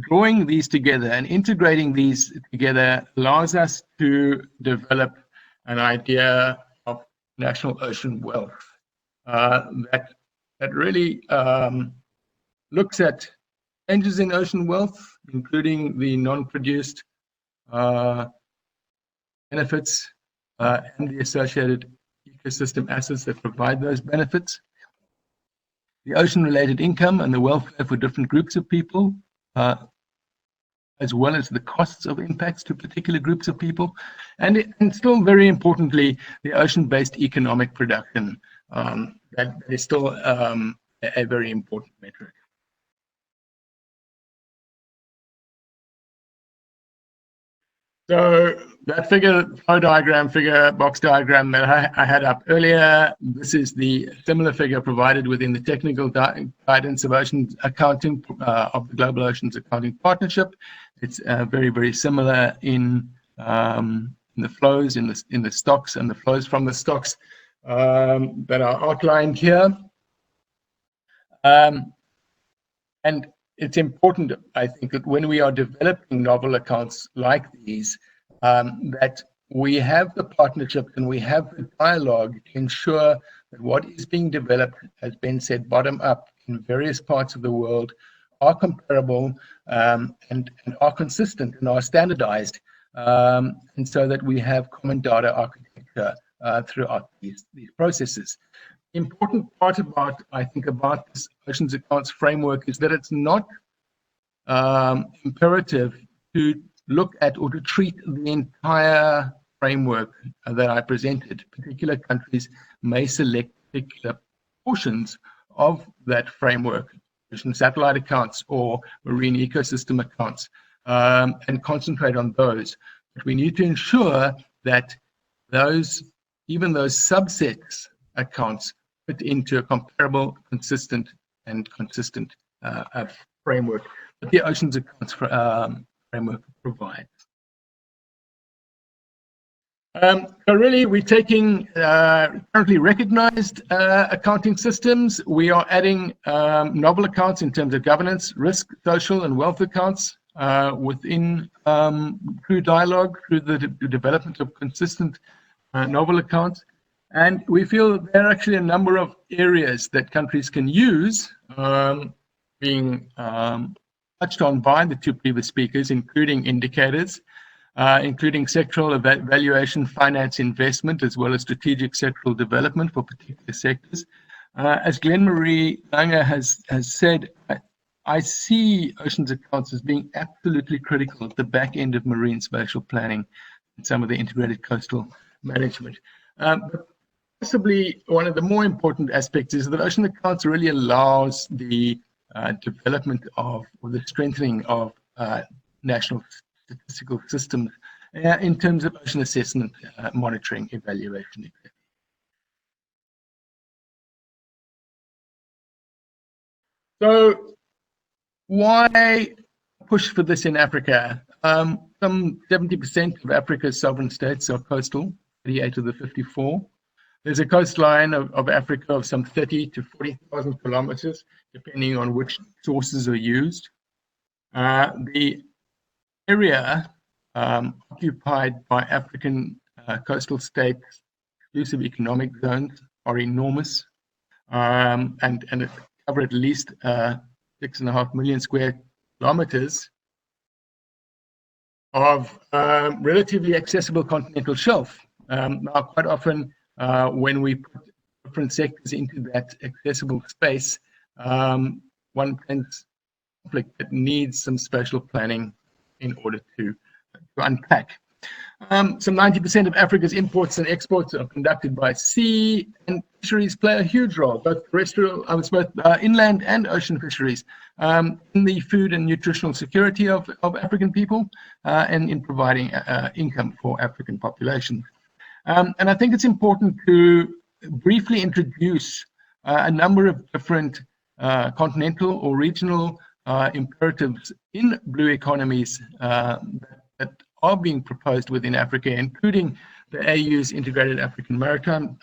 drawing these together and integrating these together allows us to develop an idea of national ocean wealth that really looks at changes in ocean wealth, including the non-produced benefits and the associated ecosystem assets that provide those benefits, the ocean-related income and the welfare for different groups of people, as well as the costs of impacts to particular groups of people, and still very importantly, the ocean-based economic production that is still a very important metric. So that flow diagram, box diagram that I had up earlier, this is the similar figure provided within the technical guidance of ocean accounting of the Global Oceans Accounting Partnership. It's very, very similar in the flows, in the stocks and the flows from the stocks that are outlined here. And it's important, I think, that when we are developing novel accounts like these, that we have the partnership and we have the dialogue to ensure that what is being developed, as Ben said, bottom up in various parts of the world, are comparable and are consistent and are standardized, and so that we have common data architecture throughout these processes. Important part about this oceans accounts framework is that it's not imperative to look at or to treat the entire framework that I presented. Particular countries may select particular portions of that framework, ocean satellite accounts or marine ecosystem accounts, and concentrate on those. But we need to ensure that even those subsets accounts fit into a comparable, consistent framework that the oceans accounts framework provides. So really, we're taking currently recognized accounting systems. We are adding novel accounts in terms of governance, risk, social, and wealth accounts within through dialogue, through the development of consistent novel accounts. And we feel there are actually a number of areas that countries can use, being touched on by the 2 previous speakers, including indicators, including sectoral evaluation, finance investment, as well as strategic sectoral development for particular sectors. As Glenn-Marie Langer has said, I see oceans accounts as being absolutely critical at the back end of marine spatial planning and some of the integrated coastal management. But possibly one of the more important aspects is that ocean accounts really allows the development of, or the strengthening of national statistical systems in terms of ocean assessment, monitoring, evaluation, etc. So why push for this in Africa? Some 70% of Africa's sovereign states are coastal, 38 of the 54. There's a coastline of Africa of some 30 to 40,000 kilometers, depending on which sources are used. The area occupied by African coastal states, exclusive economic zones, are enormous, and cover at least 6.5 million square kilometers of relatively accessible continental shelf. Now, quite often, when we put different sectors into that accessible space, one finds conflict that needs some spatial planning in order to unpack. Some 90% of Africa's imports and exports are conducted by sea, and fisheries play a huge role, both terrestrial, both inland and ocean fisheries, in the food and nutritional security of African people, and in providing income for African population. And I think it's important to briefly introduce a number of different continental or regional imperatives in blue economies that are being proposed within Africa, including the AU's Integrated African Maritime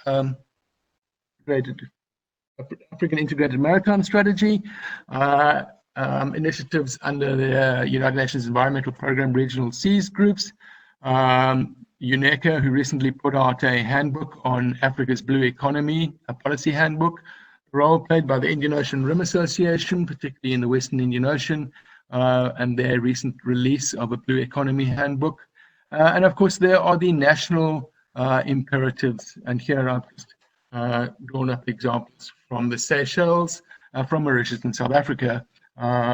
Integrated Maritime Strategy, initiatives under the United Nations Environmental Programme Regional Seas Groups, UNECA, who recently put out a handbook on Africa's blue economy, a policy handbook, role played by the Indian Ocean Rim Association, particularly in the Western Indian Ocean, and their recent release of a blue economy handbook. And of course, there are the national imperatives, and here I've just drawn up examples from the Seychelles, from Mauritius and South Africa,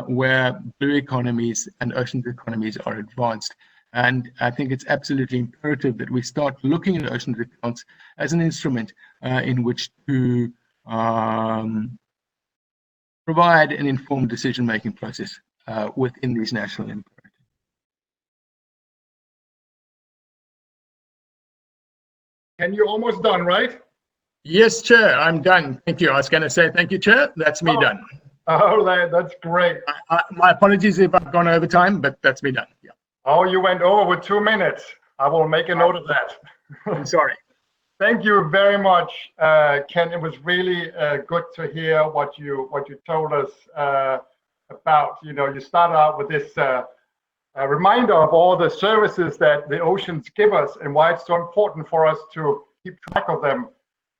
where blue economies and ocean economies are advanced. And I think it's absolutely imperative that we start looking at ocean accounts as an instrument in which to provide an informed decision-making process within these national imperatives. And you're almost done, right? Yes, Chair, I'm done. Thank you. I was going to say thank you, Chair. That's me done. Oh, that's great. My apologies if I've gone over time, but that's me done. Yeah. Oh, you went over with 2 minutes. I will make a note of that. I'm sorry. Thank you very much, Ken. It was really good to hear what you told us about. You know, you started out with this reminder of all the services that the oceans give us and why it's so important for us to keep track of them.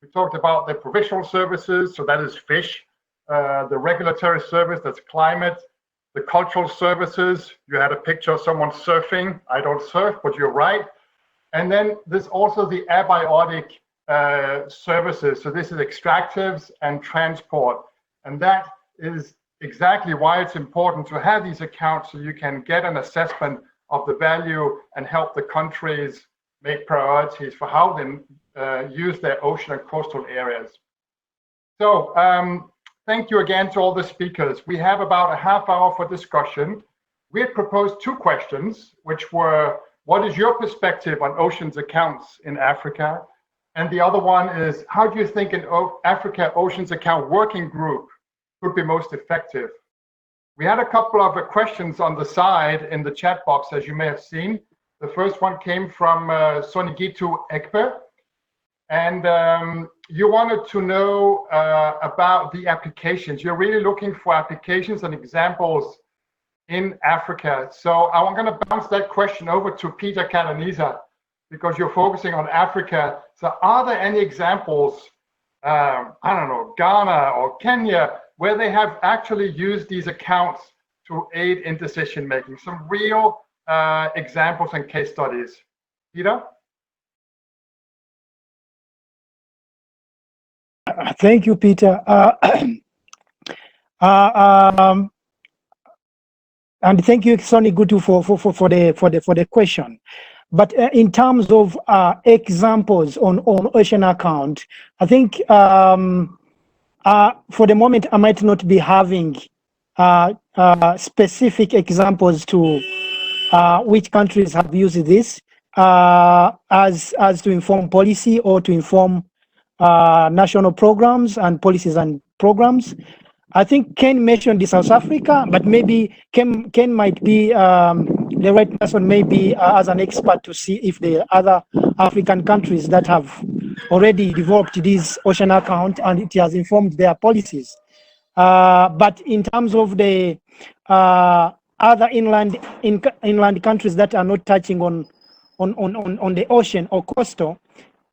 We talked about the provisional services, so that is fish, the regulatory service, that's climate, the cultural services. You had a picture of someone surfing. I don't surf, but you're right. And then there's also the abiotic services. So this is extractives and transport. And that is exactly why it's important to have these accounts, so you can get an assessment of the value and help the countries make priorities for how they use their ocean and coastal areas. So thank you again to all the speakers. We have about a half hour for discussion. We had proposed 2 questions, which were, what is your perspective on oceans accounts in Africa? And the other one is, how do you think an Africa Oceans Account working group could be most effective? We had a couple of questions on the side in the chat box, as you may have seen. The first one came from Sonigitu Ekpe. And you wanted to know about the applications. You're really looking for applications and examples in Africa. So I'm going to bounce that question over to Peter Kalaniza, because you're focusing on Africa. So are there any examples, I don't know, Ghana or Kenya, where they have actually used these accounts to aid in decision making? Some real examples and case studies. Peter? Thank you, Peter. And thank you, Sonny Gutu, for the question. But in terms of examples on ocean account, I think for the moment I might not be having specific examples to which countries have used this as to inform policy or to inform national programs and policies and programs. I think Ken mentioned the South Africa, but maybe Ken might be the right person, maybe as an expert, to see if the other African countries that have already developed this ocean account and it has informed their policies. But in terms of the other inland countries that are not touching on the ocean or coastal,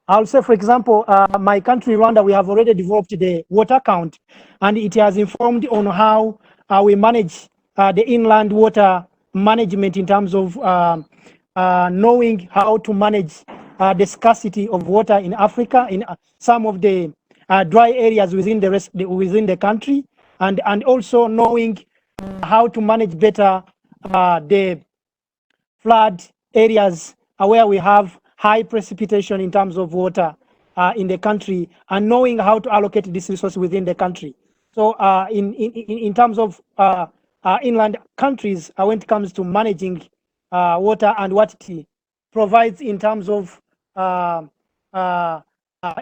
I'll say, for example, my country, Rwanda, we have already developed the water account, and it has informed on how we manage the inland water management in terms of knowing how to manage the scarcity of water in Africa, in some of the dry areas within the country, and also knowing how to manage better the flood areas where we have high precipitation in terms of water in the country, and knowing how to allocate this resource within the country. So in terms of inland countries, when it comes to managing water and what it provides in terms of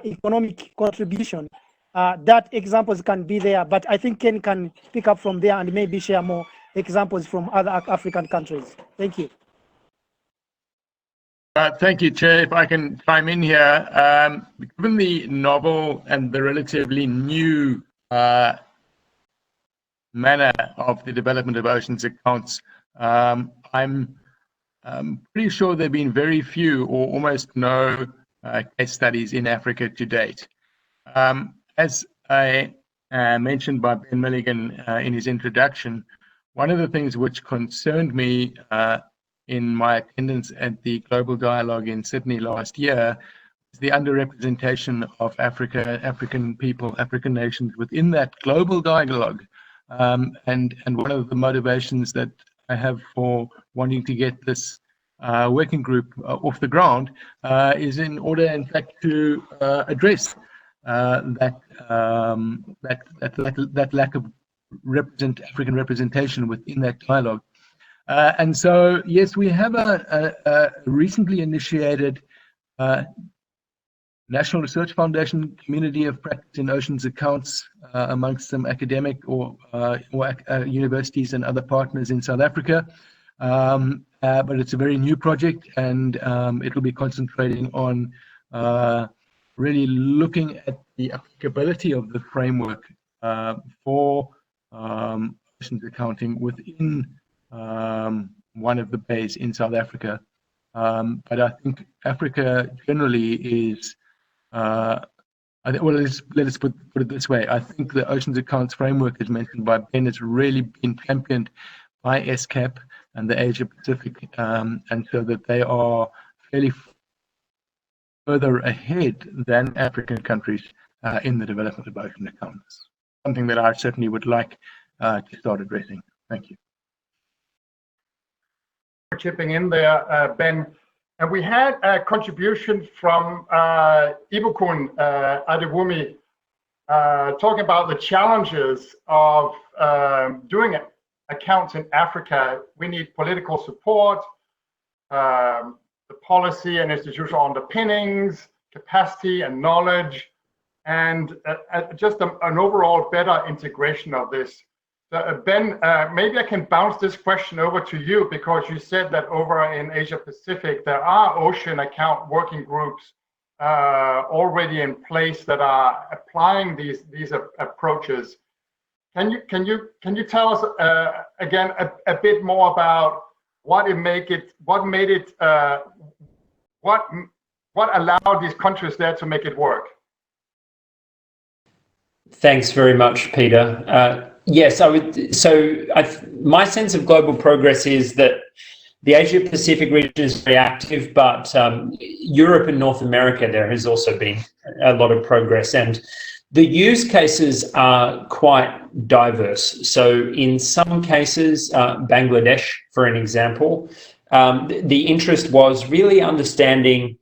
economic contribution, that examples can be there, but I think Ken can pick up from there and maybe share more examples from other African countries. Thank you. Thank you, Chair. If I can chime in here, given the novel and the relatively new manner of the development of oceans accounts, I'm pretty sure there have been very few or almost no case studies in Africa to date. As I mentioned by Ben Milligan in his introduction, one of the things which concerned me in my attendance at the Global Dialogue in Sydney last year is the underrepresentation of African people, African nations within that global dialogue. And one of the motivations that I have for wanting to get this working group off the ground is in order, in fact, to address that lack of African representation within that dialogue. And so, yes, we have a recently initiated National Research Foundation community of practice in oceans accounts amongst some academic or universities and other partners in South Africa. But it's a very new project, and it will be concentrating on really looking at the applicability of the framework for oceans accounting within one of the bays in South Africa. But I think Africa generally is, well, let's put it this way. I think the oceans accounts framework, as mentioned by Ben, has really been championed by ESCAP and the Asia Pacific, and so that they are fairly further ahead than African countries in the development of ocean accounts. Something that I certainly would like to start addressing. Thank you. For chipping in there, Ben. And we had a contribution from Ibukun Adewumi talking about the challenges of doing accounts in Africa. We need political support, the policy and institutional underpinnings, capacity and knowledge, and just an overall better integration of this. Ben, maybe I can bounce this question over to you, because you said that over in Asia Pacific there are ocean account working groups already in place that are applying these approaches. Can you tell us again a bit more about what allowed these countries there to make it work? Thanks very much, Peter. Yes, my sense of global progress is that the Asia Pacific region is very active, but Europe and North America, there has also been a lot of progress, and the use cases are quite diverse. So in some cases, Bangladesh, for an example, the interest was really understanding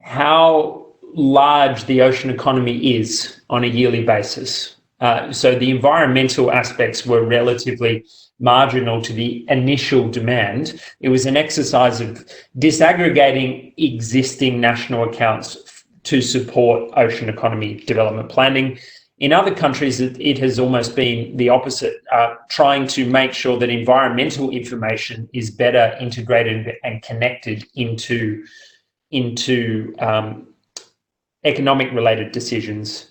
how large the ocean economy is on a yearly basis. So the environmental aspects were relatively marginal to the initial demand. It was an exercise of disaggregating existing national accounts to support ocean economy development planning. In other countries, it has almost been the opposite, trying to make sure that environmental information is better integrated and connected into economic related decisions.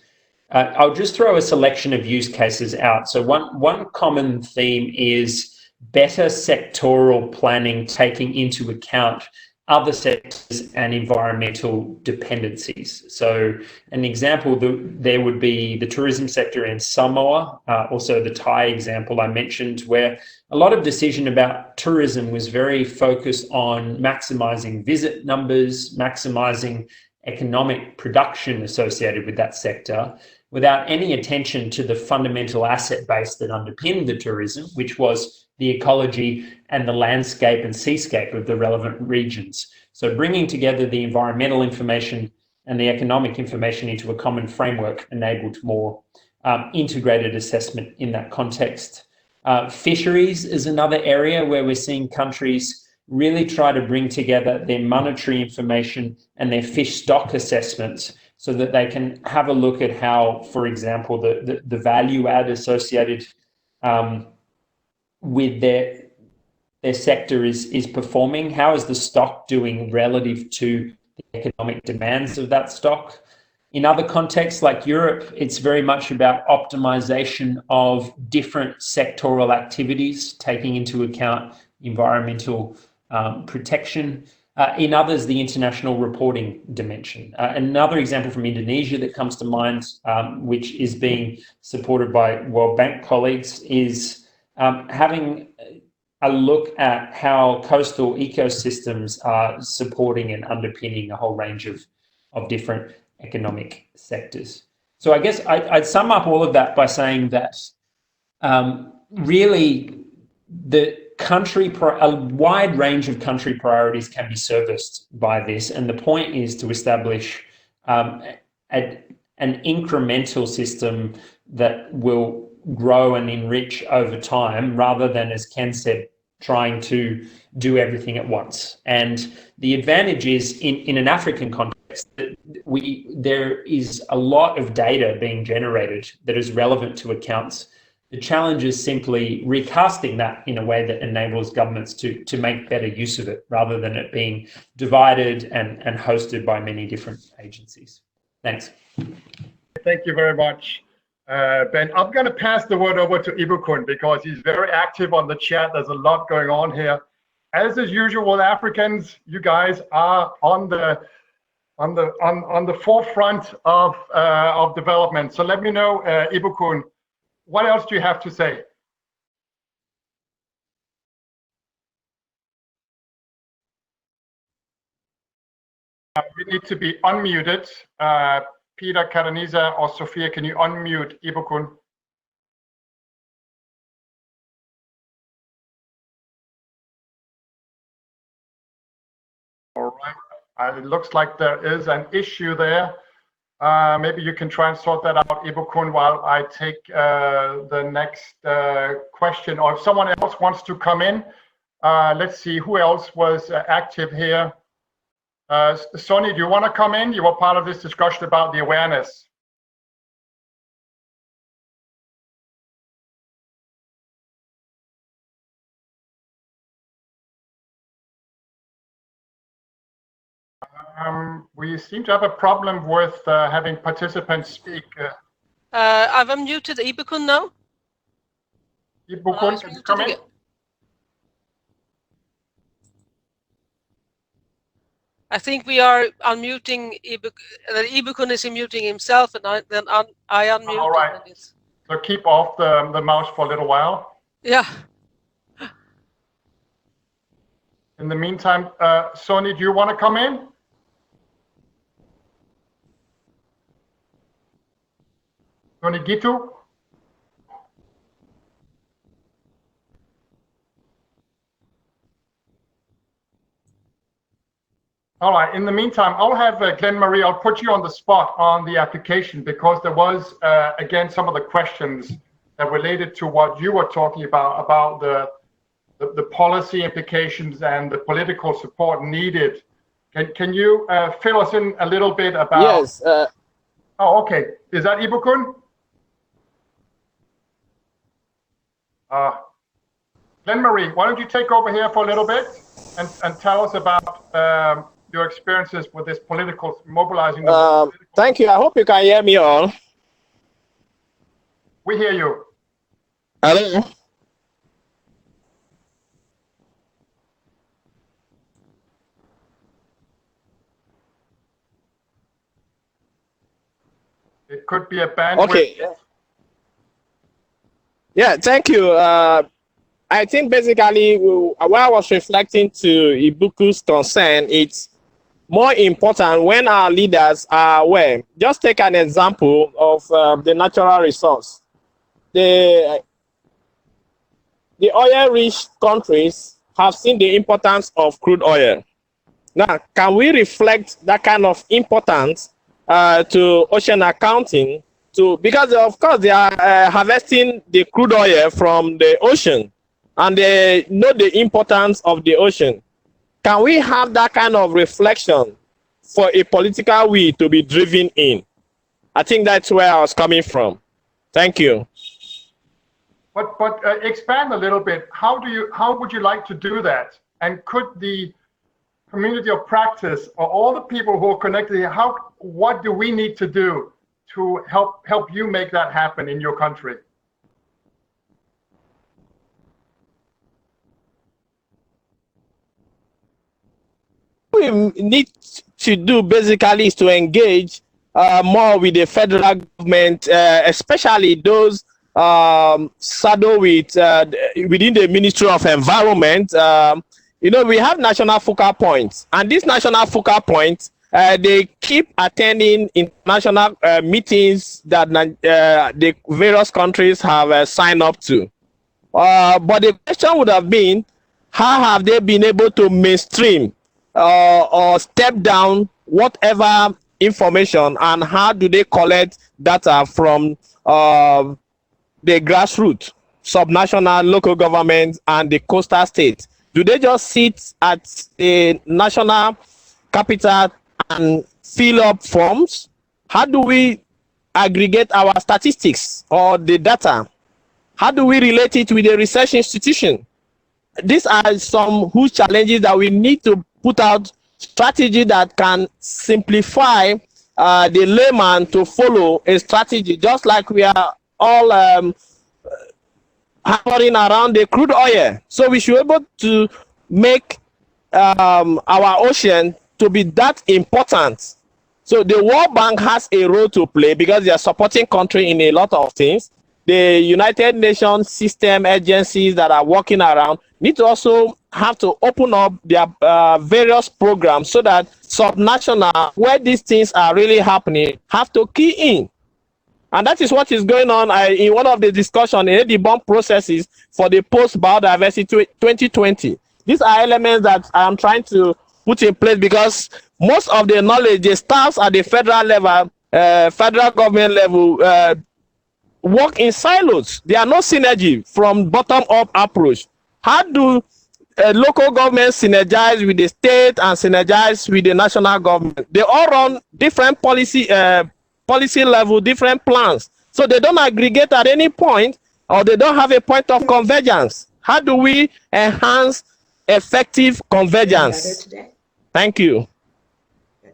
I'll just throw a selection of use cases out. So one common theme is better sectoral planning, taking into account other sectors and environmental dependencies. So an example, there would be the tourism sector in Samoa, also the Thai example I mentioned, where a lot of decision about tourism was very focused on maximizing visit numbers, maximizing economic production associated with that sector, without any attention to the fundamental asset base that underpinned the tourism, which was the ecology and the landscape and seascape of the relevant regions. So bringing together the environmental information and the economic information into a common framework enabled more integrated assessment in that context. Fisheries is another area where we're seeing countries really try to bring together their monetary information and their fish stock assessments so that they can have a look at how, for example, the value add associated with their sector is performing. How is the stock doing relative to the economic demands of that stock? In other contexts like Europe, it's very much about optimization of different sectoral activities, taking into account environmental protection. In others, the international reporting dimension. Another example from Indonesia that comes to mind, which is being supported by World Bank colleagues, is having a look at how coastal ecosystems are supporting and underpinning a whole range of different economic sectors. So I guess I'd sum up all of that by saying that really a wide range of country priorities can be serviced by this, and the point is to establish an incremental system that will grow and enrich over time, rather than, as Ken said, trying to do everything at once. And the advantage is in an African context that there is a lot of data being generated that is relevant to accounts. The challenge is simply recasting that in a way that enables governments to make better use of it, rather than it being divided and hosted by many different agencies. Thanks. Thank you very much, Ben. I'm going to pass the word over to Ibukun because he's very active on the chat. There's a lot going on here. As is usual with Africans, you guys are on the forefront of development. So let me know, Ibukun, what else do you have to say? We need to be unmuted. Peter, Karanisa, or Sophia, can you unmute Ibukun? All right. It looks like there is an issue there. Maybe you can try and sort that out, Ibukun, while I take the next question. Or if someone else wants to come in, let's see who else was active here. Sonny, do you want to come in? You were part of this discussion about the awareness. We seem to have a problem with having participants speak. I've unmuted Ibukun now. Ibukun, can you come in? I think we are unmuting Ibukun. Ibukun is unmuting himself, and I unmute. All right. So keep off the mouse for a little while. Yeah. In the meantime, Sony, do you want to come in? Sony Gitu? All right. In the meantime, I'll have Glenn Marie. I'll put you on the spot on the application because there was, again, some of the questions that related to what you were talking about the policy implications and the political support needed. Can you fill us in a little bit about? Yes. Oh, okay. Is that Ibukun? Glenn Marie, why don't you take over here for a little bit and tell us about your experiences with this political mobilizing. Thank you. I hope you can hear me all. We hear you. Hello. It could be a bandwidth. Okay. Yeah, thank you. I think basically while I was reflecting to Ibuku's concern, it's more important when our leaders are aware. Just take an example of the natural resource. the oil-rich countries have seen the importance of crude oil. Now, can we reflect that kind of importance to ocean accounting? Because of course they are harvesting the crude oil from the ocean, and they know the importance of the ocean. Can we have that kind of reflection for a political will to be driven in? I think that's where I was coming from. Thank you. But expand a little bit. How would you like to do that? And could the community of practice, or all the people who are connected here, what do we need to do to help you make that happen in your country? What we need to do basically is to engage more with the federal government, especially those saddled with within the Ministry of Environment. You know, we have national focal points, and these national focal points, they keep attending international meetings that the various countries have signed up to. But the question would have been, how have they been able to mainstream or step down whatever information, and how do they collect data from the grassroots, subnational, local governments, and the coastal states? Do they just sit at the national capital and fill up forms? How do we aggregate our statistics or the data? How do we relate it with the research institution? These are some huge challenges that we need to put out strategy that can simplify the layman to follow a strategy, just like we are all hovering around the crude oil. So we should be able to make our ocean to be that important. So the World Bank has a role to play because they are supporting country in a lot of things. The United Nations system agencies that are working around need to also have to open up their various programs so that subnational, where these things are really happening, have to key in. And that is what is going on in one of the discussions in the bomb processes for the post-biodiversity 2020. These are elements that I'm trying to put in place because most of the knowledge, the staffs at the federal level, federal government level, work in silos. There are no synergy from bottom-up approach. How do local governments synergize with the state and synergize with the national government? They all run different policy level, different plans. So they don't aggregate at any point, or they don't have a point of convergence. How do we enhance effective convergence? Thank you.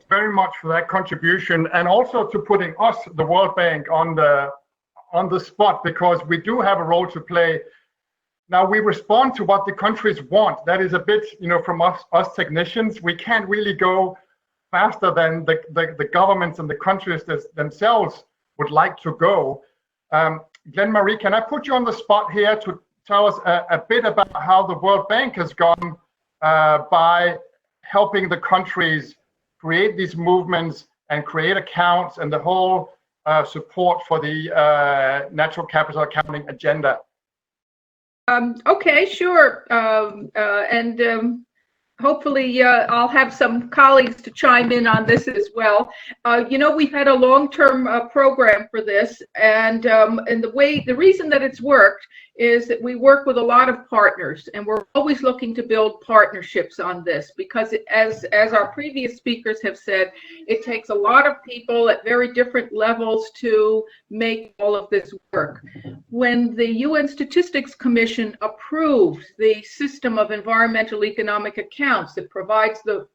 Very much for that contribution, and also to putting us, the World Bank, on the spot, because we do have a role to play. Now we respond to what the countries want. That is a bit, from us technicians. We can't really go faster than the governments and the countries themselves would like to go. Glenn-Marie, can I put you on the spot here to tell us a bit about how the World Bank has gone by helping the countries create these movements and create accounts and the whole support for the natural capital accounting agenda? Okay, sure. Hopefully I'll have some colleagues to chime in on this as well. We've had a long-term program for this, and the reason that it's worked is that we work with a lot of partners, and we're always looking to build partnerships on this because as our previous speakers have said, it takes a lot of people at very different levels to make all of this work. When the UN Statistics Commission approved the system of environmental economic accounts that provides the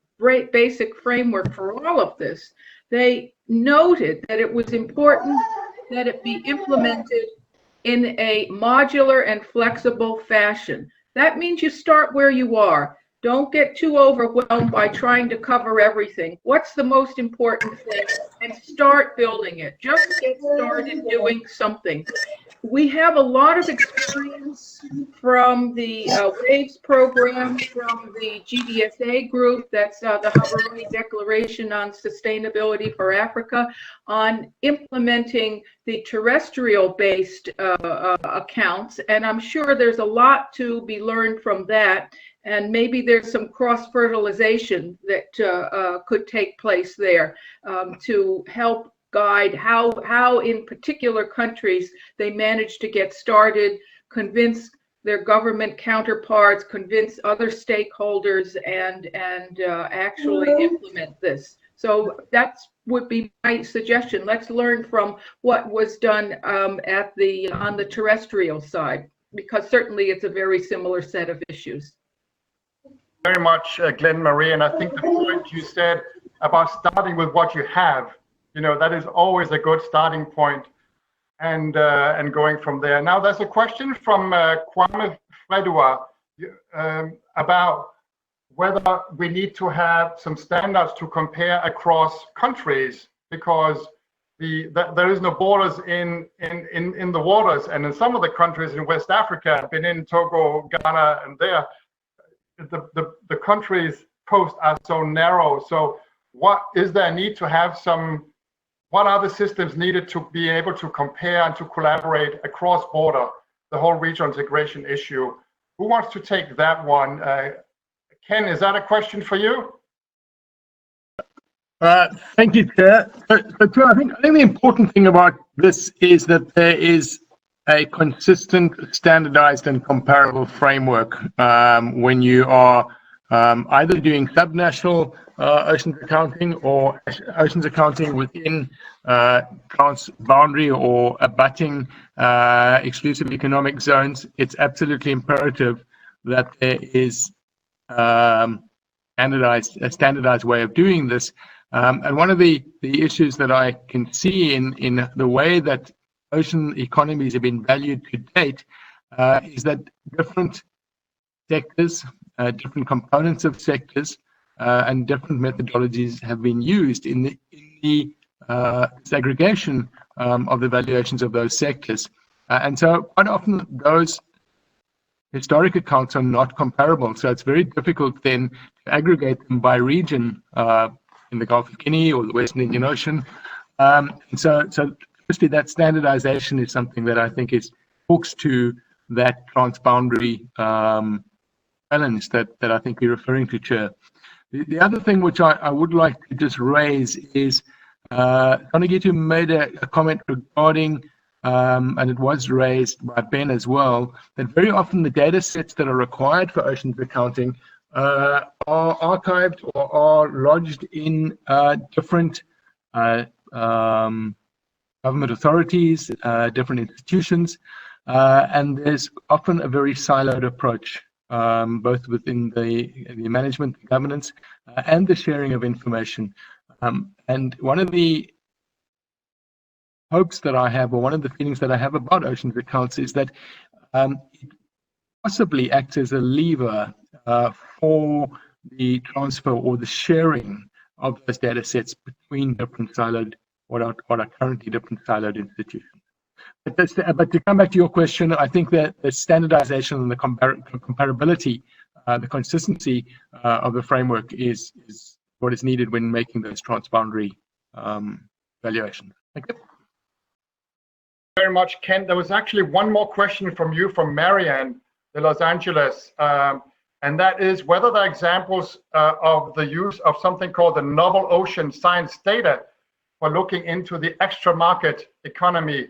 basic framework for all of this, they noted that it was important that it be implemented in a modular and flexible fashion. That means you start where you are. Don't get too overwhelmed by trying to cover everything. What's the most important thing? And start building it. Just get started doing something. We have a lot of experience from the WAVES program, from the GDSA group, that's the Havrani Declaration on Sustainability for Africa, on implementing the terrestrial-based accounts. And I'm sure there's a lot to be learned from that. And maybe there's some cross-fertilization that could take place there to help guide how in particular countries they manage to get started, convince their government counterparts, convince other stakeholders, and actually implement this. So that would be my suggestion. Let's learn from what was done on the terrestrial side, because certainly it's a very similar set of issues. Very much, Glenn Marie, and I think the point you said about starting with what you have, that is always a good starting point, and going from there. Now, there's a question from Kwame Fredua about whether we need to have some standards to compare across countries, because there is no borders in the waters, and in some of the countries in West Africa, Benin, Togo, Ghana, and there, the countries' coasts are so narrow. So, what is there a need to have some? What are the systems needed to be able to compare and to collaborate across border, the whole regional integration issue? Who wants to take that one? Ken, is that a question for you? Thank you, Chair. So I think the important thing about this is that there is a consistent, standardized, and comparable framework when you are either doing subnational oceans accounting or oceans accounting within trans-boundary or abutting exclusive economic zones. It's absolutely imperative that there is a standardized way of doing this. And one of the issues that I can see in the way that ocean economies have been valued to date is that different sectors, different components of sectors, and different methodologies have been used in the segregation of the valuations of those sectors. And so quite often those historic accounts are not comparable. So it's very difficult then to aggregate them by region in the Gulf of Guinea or the Western Indian Ocean. So firstly, that standardization is something that I think talks to that transboundary challenge that I think you're referring to, Chair. The other thing which I would like to just raise is Kanagitu made a comment regarding, and it was raised by Ben as well, that very often the data sets that are required for oceans accounting are archived or are lodged in different government authorities, different institutions, and there's often a very siloed approach, both within the management, the governance, and the sharing of information. And one of the hopes that I have, or one of the feelings that I have about oceans accounts, is that it possibly acts as a lever for the transfer or the sharing of those data sets between different siloed, what are currently different siloed institutions. But to come back to your question, I think that the standardization and the comparability, the consistency of the framework is what is needed when making those transboundary valuations. Thank you. Very much, Ken. There was actually one more question from you, from Marianne in Los Angeles, and that is whether there are examples of the use of something called the novel ocean science data for looking into the extra market economy,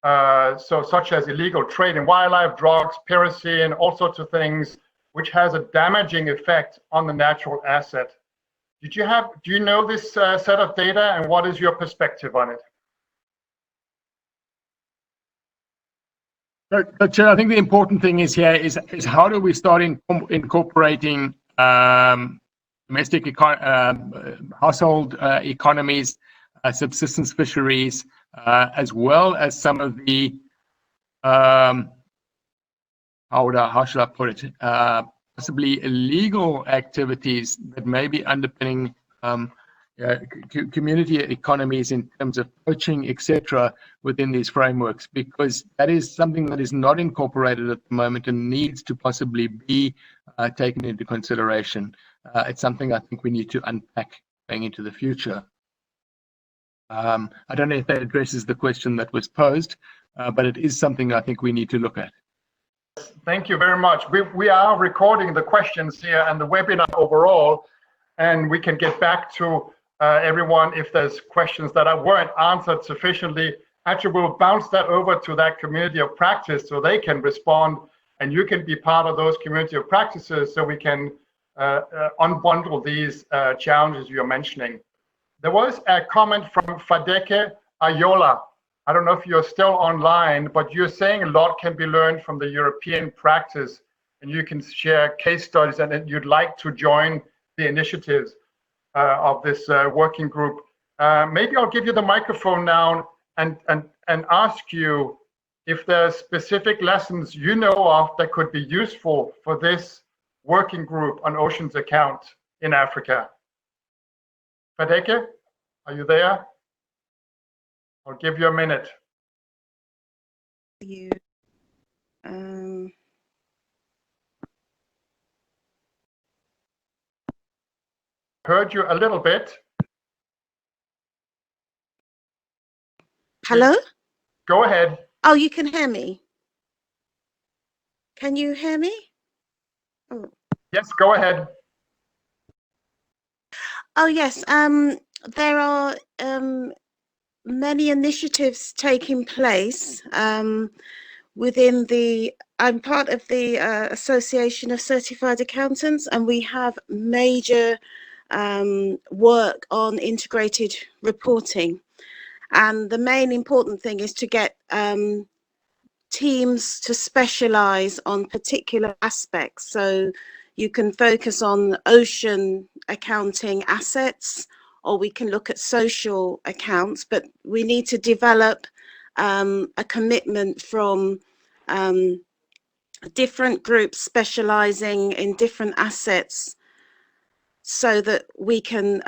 so such as illegal trade in wildlife, drugs, piracy, and all sorts of things, which has a damaging effect on the natural asset. Do you know this set of data, and what is your perspective on it? Chair, I think the important thing is how do we start incorporating domestic household economies, subsistence fisheries, as well as some of the how should I put it, possibly illegal activities that may be underpinning community economies in terms of poaching, etc., within these frameworks, because that is something that is not incorporated at the moment and needs to possibly be taken into consideration. It's something I think we need to unpack going into the future. I don't know if that addresses the question that was posed, but it is something I think we need to look at. Thank you very much. We are recording the questions here and the webinar overall, and we can get back to everyone if there's questions that weren't answered sufficiently. Actually, we'll bounce that over to that community of practice so they can respond, and you can be part of those community of practices so we can unbundle these challenges you're mentioning. There was a comment from Fadeke Ayola. I don't know if you're still online, but you're saying a lot can be learned from the European practice, and you can share case studies, and you'd like to join the initiatives of this working group. Maybe I'll give you the microphone now and ask you if there's specific lessons you know of that could be useful for this working group on oceans account in Africa. Fadeke, are you there? I'll give you a minute. You Heard you a little bit. Hello? Go ahead. Oh, you can hear me. Can you hear me? Oh, Yes, go ahead. oh yes. There are many initiatives taking place within the. I'm part of the Association of Certified Accountants, and we have major work on integrated reporting. And the main important thing is to get teams to specialize on particular aspects. So you can focus on ocean accounting assets, or we can look at social accounts, but we need to develop a commitment from different groups specializing in different assets so that we can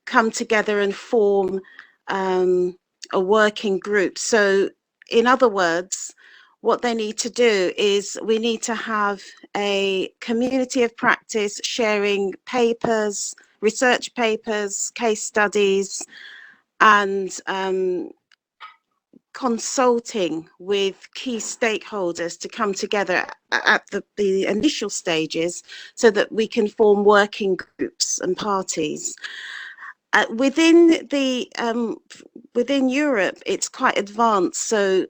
come together and form a working group. So in other words, what they need to do is we need to have a community of practice sharing papers, research papers, case studies, and consulting with key stakeholders to come together at the initial stages so that we can form working groups and parties. Within Europe, it's quite advanced. So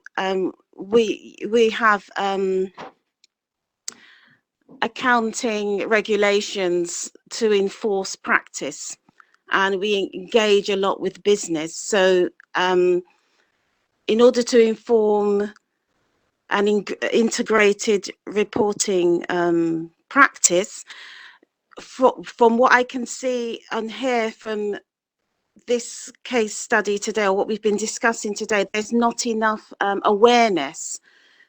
we have accounting regulations to enforce practice, and we engage a lot with business. So in order to inform an integrated reporting practice, from what I can see and hear from this case study today, or what we've been discussing today, there's not enough awareness.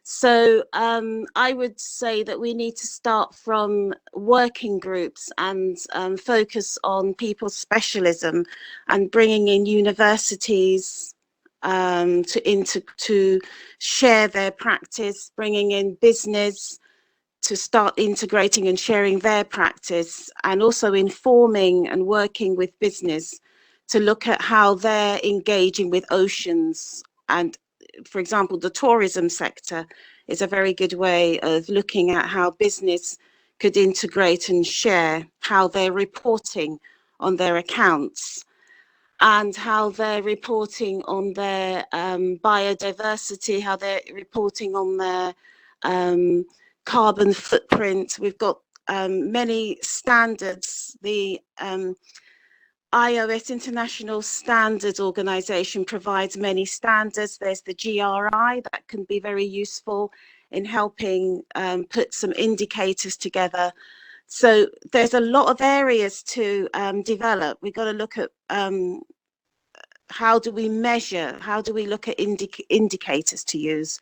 So I would say that we need to start from working groups and focus on people's specialism and bringing in universities to share their practice, bringing in business to start integrating and sharing their practice, and also informing and working with business to look at how they're engaging with oceans. And for example, the tourism sector is a very good way of looking at how business could integrate and share how they're reporting on their accounts and how they're reporting on their biodiversity, how they're reporting on their carbon footprint. We've got many standards. The IOS International Standards Organization provides many standards. There's the GRI that can be very useful in helping put some indicators together. So there's a lot of areas to develop. We've got to look at how do we measure, how do we look at indicators to use.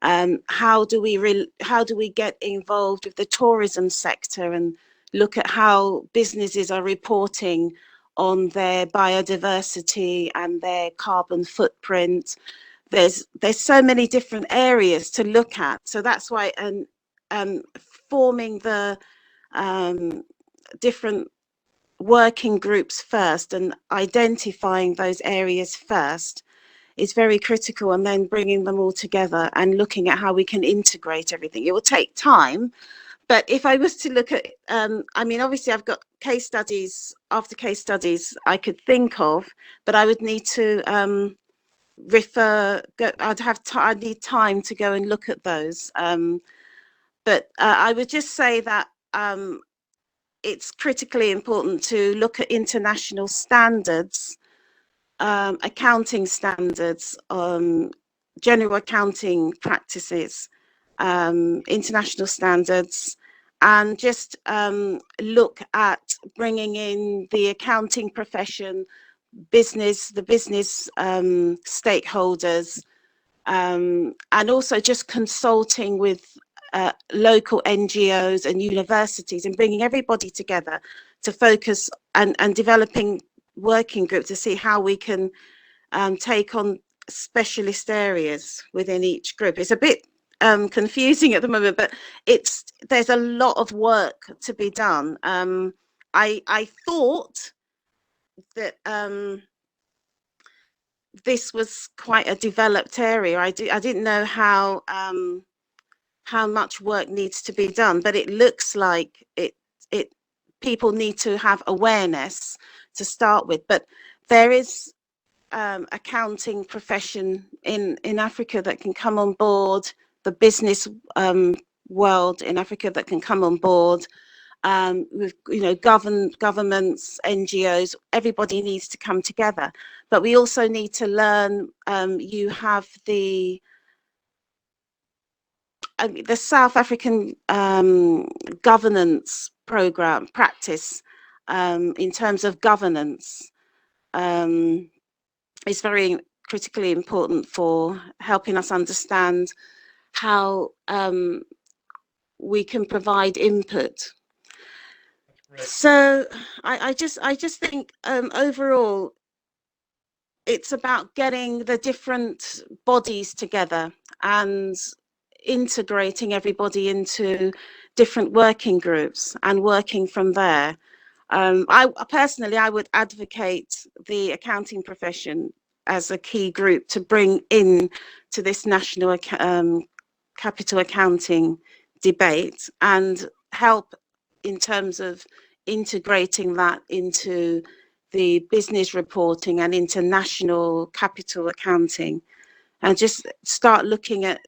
How do we get involved with the tourism sector and look at how businesses are reporting on their biodiversity and their carbon footprint? There's so many different areas to look at. So that's why forming the different working groups first and identifying those areas first is very critical, and then bringing them all together and looking at how we can integrate everything. It will take time, but if I was to look at, I mean, obviously I've got case studies after case studies I could think of, but I would need to I'd need time to go and look at those. But I would just say that it's critically important to look at international standards, accounting standards, general accounting practices, international standards, and just look at bringing in the accounting profession, the business stakeholders, and also just consulting with local NGOs and universities, and bringing everybody together to focus and developing working groups to see how we can take on specialist areas within each group. It's a bit confusing at the moment, but there's a lot of work to be done. I thought that this was quite a developed area. I didn't know how much work needs to be done, but it looks like people need to have awareness to start with. But there is accounting profession in Africa that can come on board, the business world in Africa that can come on board, with governments, NGOs. Everybody needs to come together, but we also need to learn. You have the South African governance program practice in terms of governance is very critically important for helping us understand how we can provide input. So I just think overall it's about getting the different bodies together and integrating everybody into different working groups and working from there. I personally would advocate the accounting profession as a key group to bring in to this national capital accounting debate and help in terms of integrating that into the business reporting and international capital accounting, and just start looking at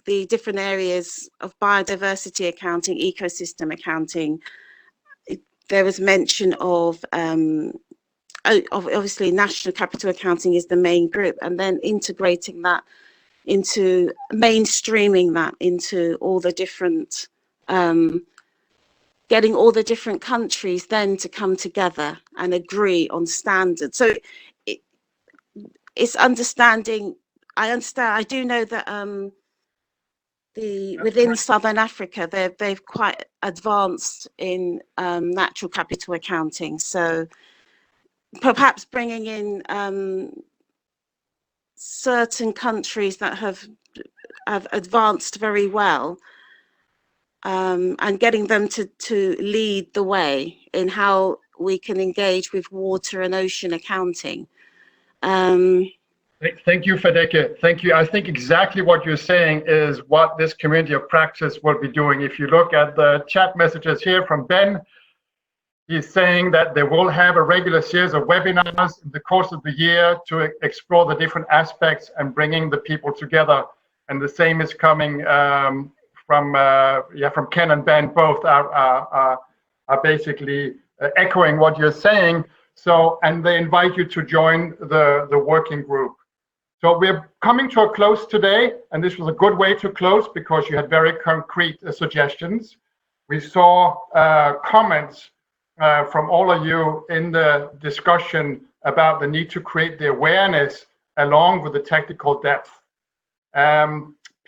the different areas of biodiversity accounting, ecosystem accounting. There was mention of obviously national capital accounting is the main group, and then integrating that into mainstreaming that into all the different getting all the different countries then to come together and agree on standards. So it's understanding. I do know that within Southern Africa, they've quite advanced in natural capital accounting. So perhaps bringing in certain countries that have advanced very well, and getting them to lead the way in how we can engage with water and ocean accounting. Thank you, Fadeke. Thank you. I think exactly what you're saying is what this community of practice will be doing. If you look at the chat messages here from Ben, he's saying that they will have a regular series of webinars in the course of the year to explore the different aspects and bringing the people together. And the same is coming from Ken and Ben. Both are basically echoing what you're saying. So, and they invite you to join the working group. So we're coming to a close today, and this was a good way to close because you had very concrete suggestions. We saw comments from all of you in the discussion about the need to create the awareness along with the technical depth.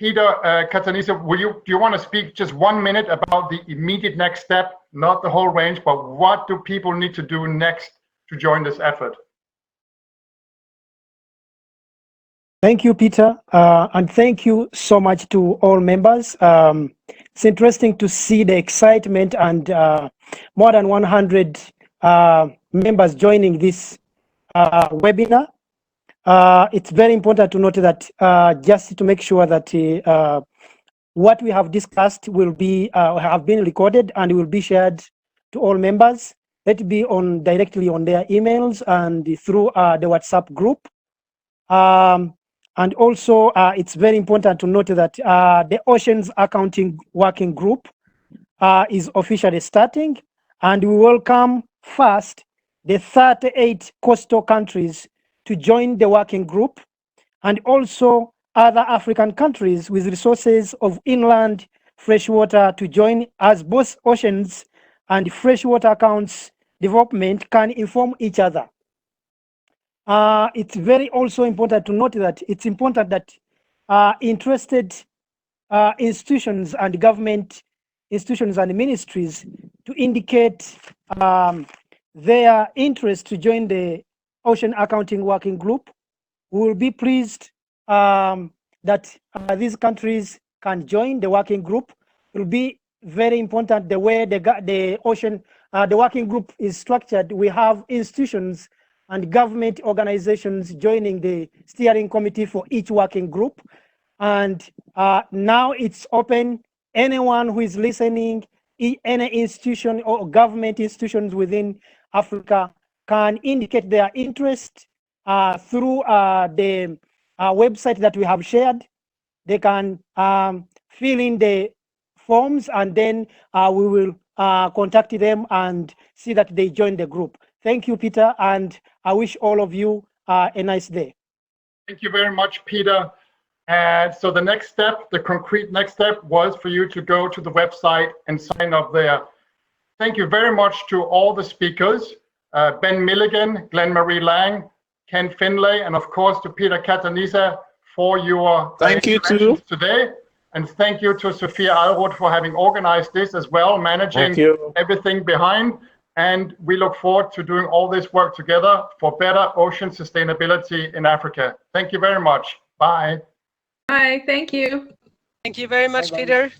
Peter, Katanisa, do you want to speak just 1 minute about the immediate next step, not the whole range, but what do people need to do next to join this effort? Thank you, Peter, and thank you so much to all members. It's interesting to see the excitement and more than 100 members joining this webinar. It's very important to note that just to make sure that what we have discussed will be have been recorded and will be shared to all members. Let it be directly on their emails and through the WhatsApp group. And also, it's very important to note that the Oceans Accounting Working Group is officially starting, and we welcome first the 38 coastal countries to join the working group, and also other African countries with resources of inland freshwater to join, as both oceans and freshwater accounts development can inform each other. It's very also important to note that it's important that interested institutions and government institutions and ministries to indicate their interest to join the Ocean Accounting Working Group. We will be pleased that these countries can join the working group. It will be very important the way the working group is structured. We have institutions and government organizations joining the steering committee for each working group. And now it's open. Anyone who is listening, any institution or government institutions within Africa can indicate their interest through the website that we have shared. They can fill in the forms, and then we will contact them and see that they join the group. Thank you, Peter, and I wish all of you a nice day. Thank you very much, Peter. So the next step, the concrete next step, was for you to go to the website and sign up there. Thank you very much to all the speakers, Ben Milligan, Glenn Marie Lang, Ken Finlay, and of course to Peter Katanisa for your interventions today. And thank you to Sophia Alroth for having organized this as well, managing everything behind. And we look forward to doing all this work together for better ocean sustainability in Africa. Thank you very much. Bye. Bye. Thank you. Thank you very much, Peter.